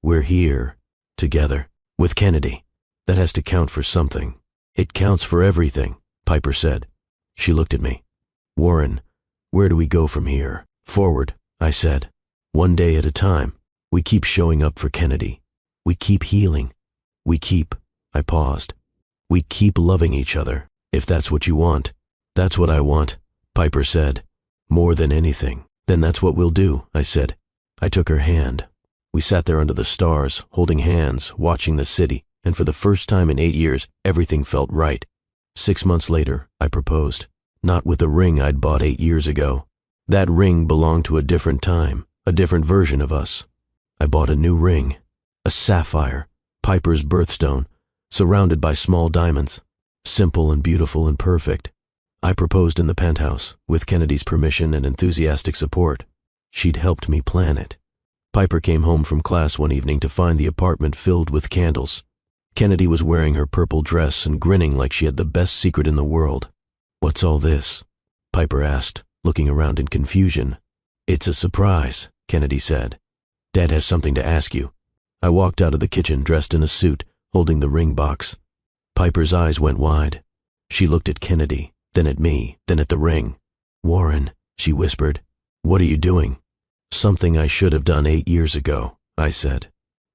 We're here. Together. With Kennedy. That has to count for something. It counts for everything, Piper said. She looked at me. Warren, where do we go from here? Forward, I said. One day at a time. We keep showing up for Kennedy. We keep healing. I paused. We keep loving each other, if that's what you want. That's what I want, Piper said. More than anything. Then that's what we'll do, I said. I took her hand. We sat there under the stars, holding hands, watching the city, and for the first time in 8 years, everything felt right. 6 months later, I proposed. Not with the ring I'd bought 8 years ago. That ring belonged to a different time, a different version of us. I bought a new ring, a sapphire, Piper's birthstone, surrounded by small diamonds, simple and beautiful and perfect. I proposed in the penthouse, with Kennedy's permission and enthusiastic support. She'd helped me plan it. Piper came home from class one evening to find the apartment filled with candles. Kennedy was wearing her purple dress and grinning like she had the best secret in the world. What's all this? Piper asked, looking around in confusion. It's a surprise, Kennedy said. Dad has something to ask you. I walked out of the kitchen dressed in a suit, holding the ring box. Piper's eyes went wide. She looked at Kennedy, then at me, then at the ring. Warren, she whispered, what are you doing? Something I should have done 8 years ago, I said.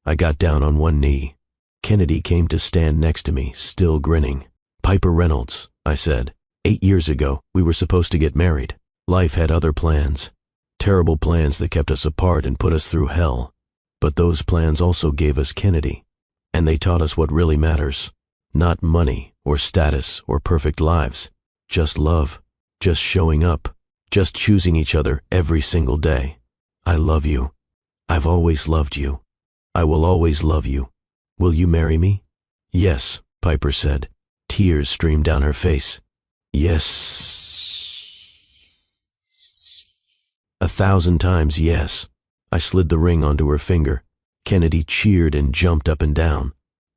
I got down on one knee. Kennedy came to stand next to me, still grinning. Piper Reynolds, I said. 8 years ago, we were supposed to get married. Life had other plans. Terrible plans that kept us apart and put us through hell. But those plans also gave us Kennedy. And they taught us what really matters. Not money or status or perfect lives. Just love. Just showing up. Just choosing each other every single day. I love you. I've always loved you. I will always love you. Will you marry me? Yes, Piper said. Tears streamed down her face. Yes. 1,000 times yes. I slid the ring onto her finger. Kennedy cheered and jumped up and down.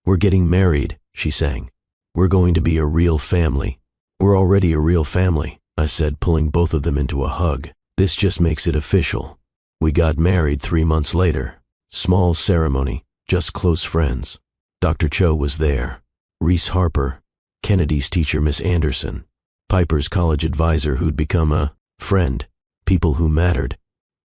We're getting married, she sang. We're going to be a real family. We're already a real family, I said, pulling both of them into a hug. This just makes it official. We got married 3 months later. Small ceremony, just close friends. Dr. Cho was there. Reese Harper, Kennedy's teacher, Miss Anderson, Piper's college advisor who'd become a friend, people who mattered,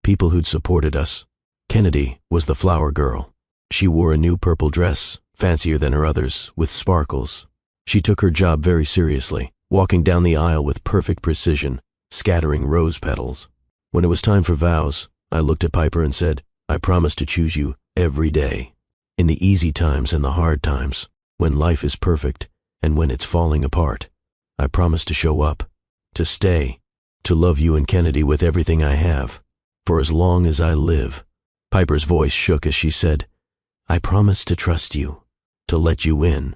people who'd supported us. Kennedy was the flower girl. She wore a new purple dress, fancier than her others, with sparkles. She took her job very seriously, walking down the aisle with perfect precision, scattering rose petals. When it was time for vows, I looked at Piper and said, I promise to choose you every day. In the easy times and the hard times, when life is perfect and when it's falling apart, I promise to show up, to stay, to love you and Kennedy with everything I have, for as long as I live. Piper's voice shook as she said, I promise to trust you, to let you in,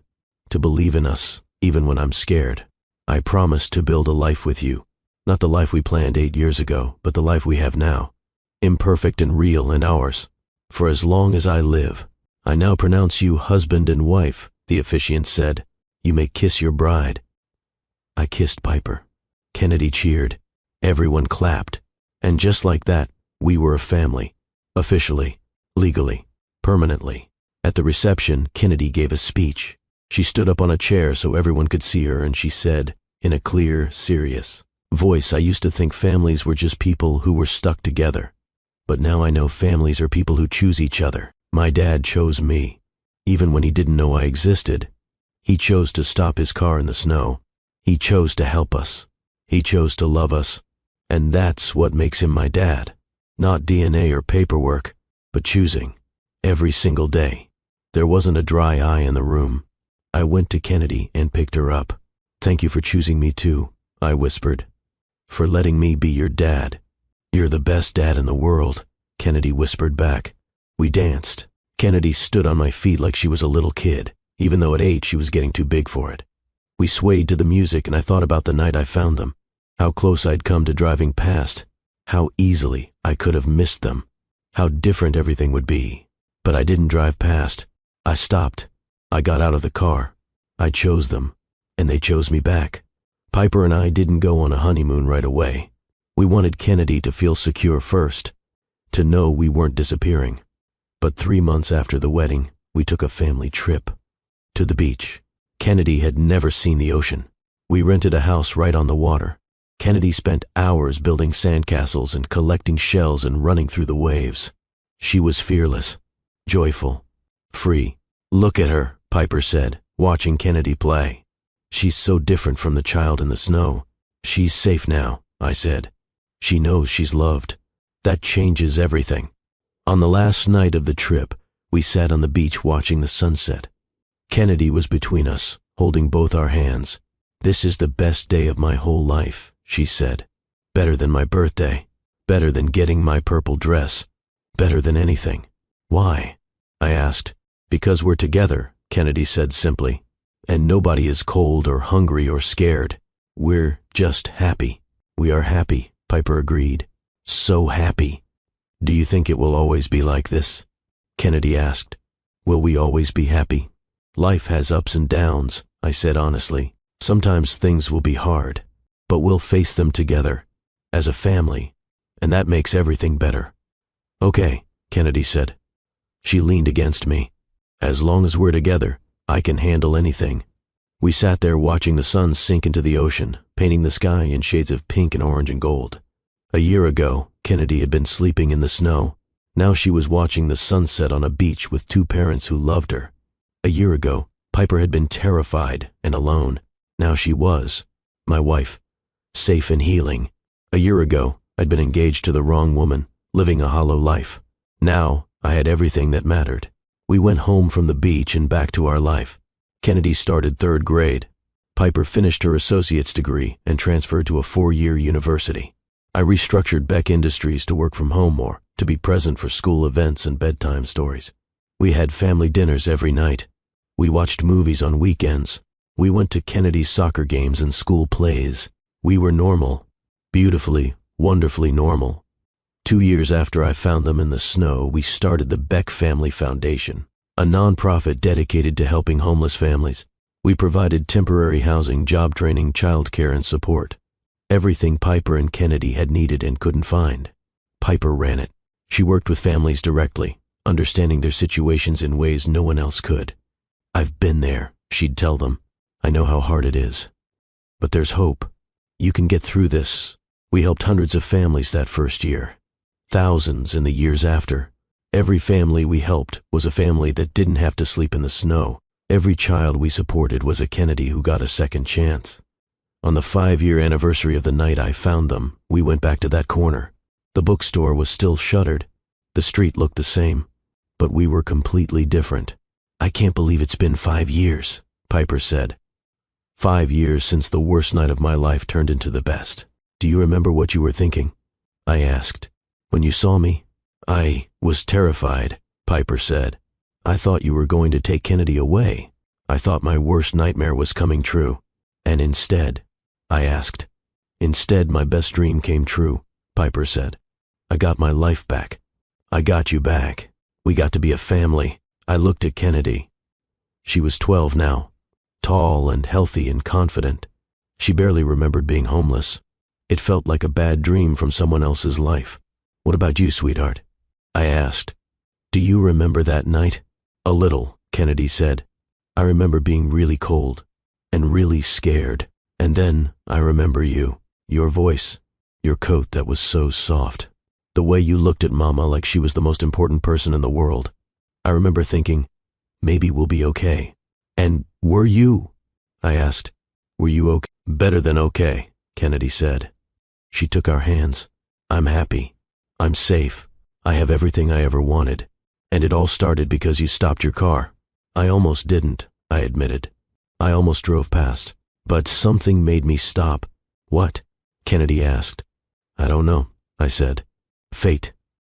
to believe in us, even when I'm scared. I promise to build a life with you, not the life we planned 8 years ago, but the life we have now, imperfect and real and ours. For as long as I live, I now pronounce you husband and wife, the officiant said. You may kiss your bride. I kissed Piper. Kennedy cheered. Everyone clapped. And just like that, we were a family. Officially, legally, permanently. At the reception, Kennedy gave a speech. She stood up on a chair so everyone could see her, and she said, in a clear, serious voice, I used to think families were just people who were stuck together. But now I know families are people who choose each other. My dad chose me. Even when he didn't know I existed, he chose to stop his car in the snow. He chose to help us. He chose to love us. And that's what makes him my dad. Not DNA or paperwork, but choosing. Every single day. There wasn't a dry eye in the room. I went to Kennedy and picked her up. Thank you for choosing me too, I whispered. For letting me be your dad. You're the best dad in the world, Kennedy whispered back. We danced. Kennedy stood on my feet like she was a little kid, even though at 8 she was getting too big for it. We swayed to the music and I thought about the night I found them. How close I'd come to driving past. How easily I could have missed them. How different everything would be. But I didn't drive past. I stopped. I got out of the car. I chose them, and they chose me back. Piper and I didn't go on a honeymoon right away. We wanted Kennedy to feel secure first, to know we weren't disappearing. But 3 months after the wedding, we took a family trip to the beach. Kennedy had never seen the ocean. We rented a house right on the water. Kennedy spent hours building sandcastles and collecting shells and running through the waves. She was fearless, joyful, free. "Look at her," Piper said, watching Kennedy play. "She's so different from the child in the snow." "She's safe now," I said. "She knows she's loved. That changes everything." On the last night of the trip, we sat on the beach watching the sunset. Kennedy was between us, holding both our hands. "This is the best day of my whole life," she said. "Better than my birthday. Better than getting my purple dress. Better than anything." "Why?" I asked. "Because we're together," Kennedy said simply. "And nobody is cold or hungry or scared. We're just happy." "We are happy," Piper agreed. "So happy." "Do you think it will always be like this?" Kennedy asked. "Will we always be happy?" "Life has ups and downs," I said honestly. "Sometimes things will be hard, but we'll face them together, as a family, and that makes everything better." "Okay," Kennedy said. She leaned against me. "As long as we're together, I can handle anything." We sat there watching the sun sink into the ocean, painting the sky in shades of pink and orange and gold. A year ago, Kennedy had been sleeping in the snow. Now she was watching the sunset on a beach with 2 parents who loved her. A year ago, Piper had been terrified and alone. Now she was, my wife, safe and healing. A year ago, I'd been engaged to the wrong woman, living a hollow life. Now, I had everything that mattered. We went home from the beach and back to our life. Kennedy started 3rd grade. Piper finished her associate's degree and transferred to a 4-year university. I restructured Beck Industries to work from home more, to be present for school events and bedtime stories. We had family dinners every night. We watched movies on weekends. We went to Kennedy's soccer games and school plays. We were normal, beautifully, wonderfully normal. 2 years after I found them in the snow, we started the Beck Family Foundation, a nonprofit dedicated to helping homeless families. We provided temporary housing, job training, childcare, and support. Everything Piper and Kennedy had needed and couldn't find. Piper ran it. She worked with families directly, understanding their situations in ways no one else could. "I've been there," she'd tell them. "I know how hard it is. But there's hope. You can get through this." We helped hundreds of families that first year. Thousands in the years after. Every family we helped was a family that didn't have to sleep in the snow. Every child we supported was a Kennedy who got a second chance. On the 5-year anniversary of the night I found them, we went back to that corner. The bookstore was still shuttered. The street looked the same, but we were completely different. "I can't believe it's been 5 years, Piper said. 5 years since the worst night of my life turned into the best. Do you remember what you were thinking?" I asked. "When you saw me?" "I was terrified," Piper said. "I thought you were going to take Kennedy away. I thought my worst nightmare was coming true. And instead," I asked. "Instead, my best dream came true," Piper said. "I got my life back. I got you back. We got to be a family." I looked at Kennedy. She was 12 now, tall and healthy and confident. She barely remembered being homeless. It felt like a bad dream from someone else's life. "What about you, sweetheart?" I asked. "Do you remember that night?" "A little," Kennedy said. "I remember being really cold and really scared. And then I remember you, your voice, your coat that was so soft, the way you looked at Mama like she was the most important person in the world. I remember thinking, maybe we'll be okay." "And were you?" I asked. "Were you okay?" "Better than okay," Kennedy said. She took our hands. "I'm happy. I'm safe. I have everything I ever wanted. And it all started because you stopped your car." "I almost didn't," I admitted. "I almost drove past. But something made me stop." "What?" Kennedy asked. "I don't know," I said. "Fate.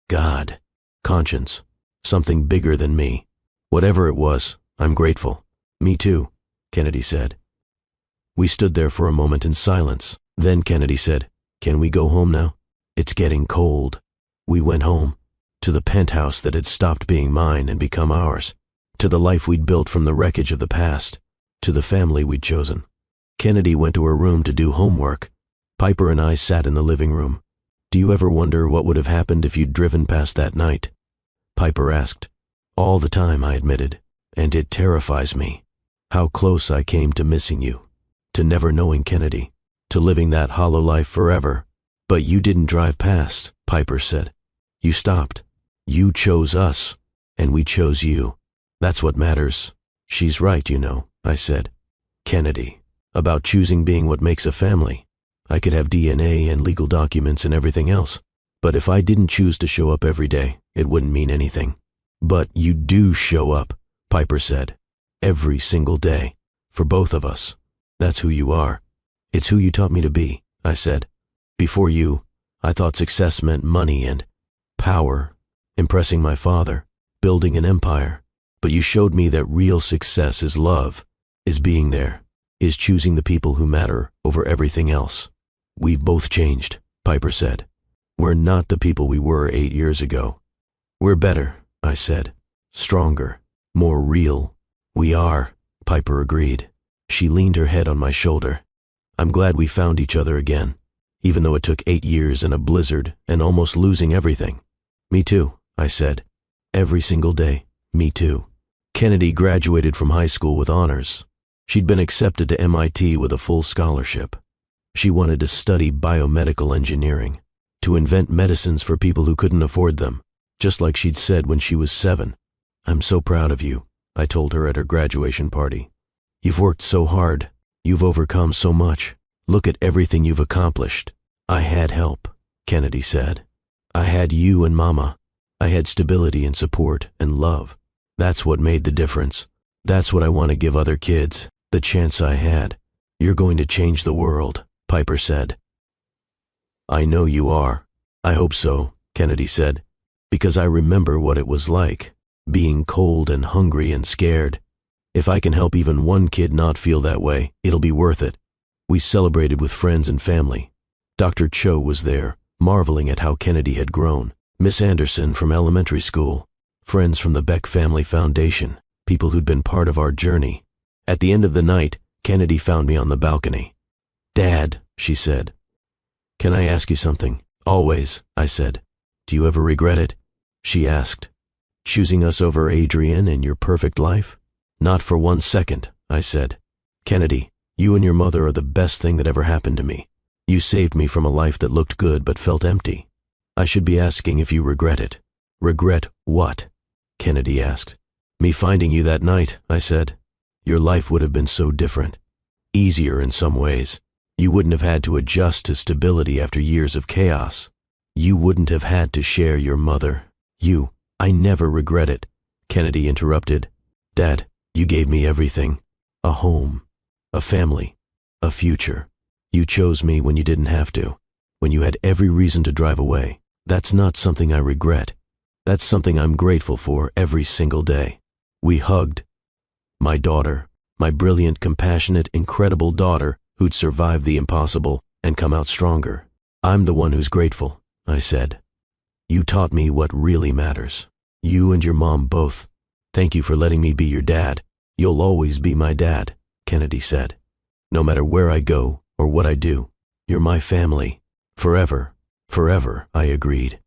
God. Conscience. Something bigger than me. Whatever it was, I'm grateful." "Me too," Kennedy said. We stood there for a moment in silence. Then Kennedy said, "Can we go home now? It's getting cold." We went home, to the penthouse that had stopped being mine and become ours, to the life we'd built from the wreckage of the past, to the family we'd chosen. Kennedy went to her room to do homework. Piper and I sat in the living room. "Do you ever wonder what would have happened if you'd driven past that night?" Piper asked. "All the time," I admitted, "and it terrifies me. How close I came to missing you, to never knowing Kennedy, to living that hollow life forever." "But you didn't drive past," Piper said. "You stopped. You chose us, and we chose you. That's what matters." "She's right, you know," I said. "Kennedy, about choosing being what makes a family. I could have DNA and legal documents and everything else, but if I didn't choose to show up every day, it wouldn't mean anything." "But you do show up," Piper said. "Every single day, for both of us. That's who you are." "It's who you taught me to be," I said. "Before you, I thought success meant money and power, impressing my father, building an empire. But you showed me that real success is love, is being there, is choosing the people who matter over everything else." "We've both changed," Piper said. "We're not the people we were 8 years ago." "We're better," I said. "Stronger, more real." "We are," Piper agreed. She leaned her head on my shoulder. "I'm glad we found each other again, even though it took 8 years and a blizzard and almost losing everything." "Me too," I said. "Every single day, me too." Kennedy graduated from high school with honors. She'd been accepted to MIT with a full scholarship. She wanted to study biomedical engineering, to invent medicines for people who couldn't afford them, just like she'd said when she was 7. "I'm so proud of you," I told her at her graduation party. "You've worked so hard. You've overcome so much. Look at everything you've accomplished." "I had help," Kennedy said. "I had you and Mama. I had stability and support and love. That's what made the difference. That's what I want to give other kids, the chance I had." "You're going to change the world," Piper said. "I know you are." "I hope so," Kennedy said, "because I remember what it was like, being cold and hungry and scared. If I can help even one kid not feel that way, it'll be worth it." We celebrated with friends and family. Dr. Cho was there, marveling at how Kennedy had grown. Miss Anderson from elementary school, friends from the Beck Family Foundation, people who'd been part of our journey. At the end of the night, Kennedy found me on the balcony. "Dad," she said. "Can I ask you something?" "Always," I said. "Do you ever regret it?" she asked. "Choosing us over Adrian and your perfect life?" "Not for 1 second," I said. "Kennedy, you and your mother are the best thing that ever happened to me. You saved me from a life that looked good but felt empty. I should be asking if you regret it." "Regret what?" Kennedy asked. "Me finding you that night," I said. "Your life would have been so different. Easier in some ways. You wouldn't have had to adjust to stability after years of chaos. You wouldn't have had to share your mother. I never regret it," Kennedy interrupted. "Dad, you gave me everything. A home, a family, a future. You chose me when you didn't have to, when you had every reason to drive away. That's not something I regret. That's something I'm grateful for every single day." We hugged. My daughter, my brilliant, compassionate, incredible daughter who'd survived the impossible and come out stronger. "I'm the one who's grateful," I said. "You taught me what really matters. You and your mom both. Thank you for letting me be your dad. You'll always be my dad," Kennedy said. "No matter where I go or what I do, you're my family. Forever, forever," I agreed.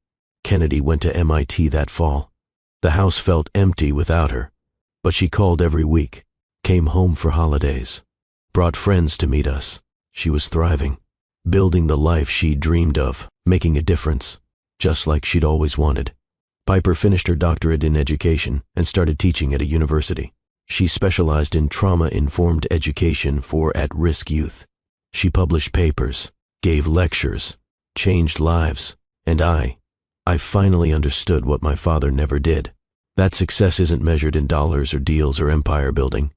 Kennedy went to MIT that fall. The house felt empty without her, but she called every week, came home for holidays, brought friends to meet us. She was thriving, building the life she dreamed of, making a difference, just like she'd always wanted. Piper finished her doctorate in education and started teaching at a university. She specialized in trauma-informed education for at-risk youth. She published papers, gave lectures, changed lives, and I finally understood what my father never did. That success isn't measured in dollars or deals or empire building.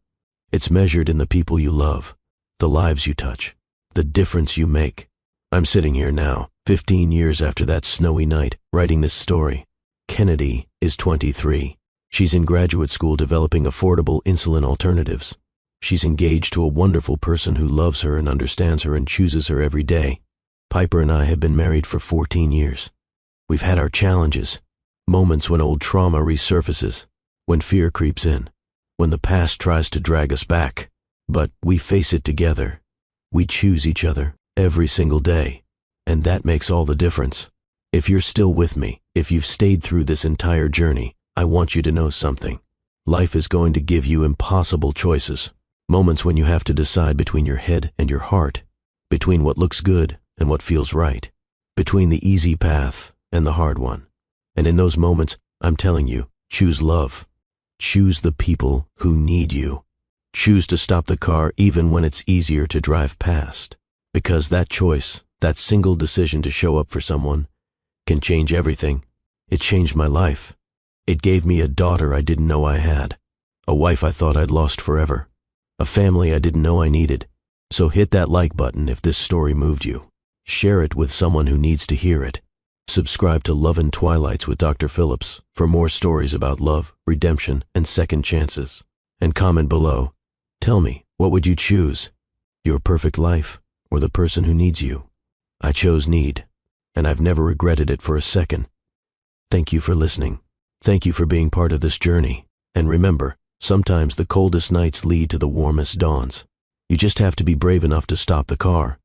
It's measured in the people you love, the lives you touch, the difference you make. I'm sitting here now, 15 years after that snowy night, writing this story. Kennedy is 23. She's in graduate school developing affordable insulin alternatives. She's engaged to a wonderful person who loves her and understands her and chooses her every day. Piper and I have been married for 14 years. We've had our challenges, moments when old trauma resurfaces, when fear creeps in, when the past tries to drag us back. But we face it together. We choose each other every single day, and that makes all the difference. If you're still with me, if you've stayed through this entire journey, I want you to know something. Life is going to give you impossible choices, moments when you have to decide between your head and your heart, between what looks good and what feels right, between the easy path and the hard one. And in those moments, I'm telling you, choose love. Choose the people who need you. Choose to stop the car even when it's easier to drive past. Because that choice, that single decision to show up for someone, can change everything. It changed my life. It gave me a daughter I didn't know I had, a wife I thought I'd lost forever, a family I didn't know I needed. So hit that like button if this story moved you. Share it with someone who needs to hear it. Subscribe to Love and Twilights with Dr. Phillips for more stories about love, redemption, and second chances. And comment below. Tell me, what would you choose? Your perfect life or the person who needs you? I chose need, and I've never regretted it for a second. Thank you for listening. Thank you for being part of this journey. And remember, sometimes the coldest nights lead to the warmest dawns. You just have to be brave enough to stop the car.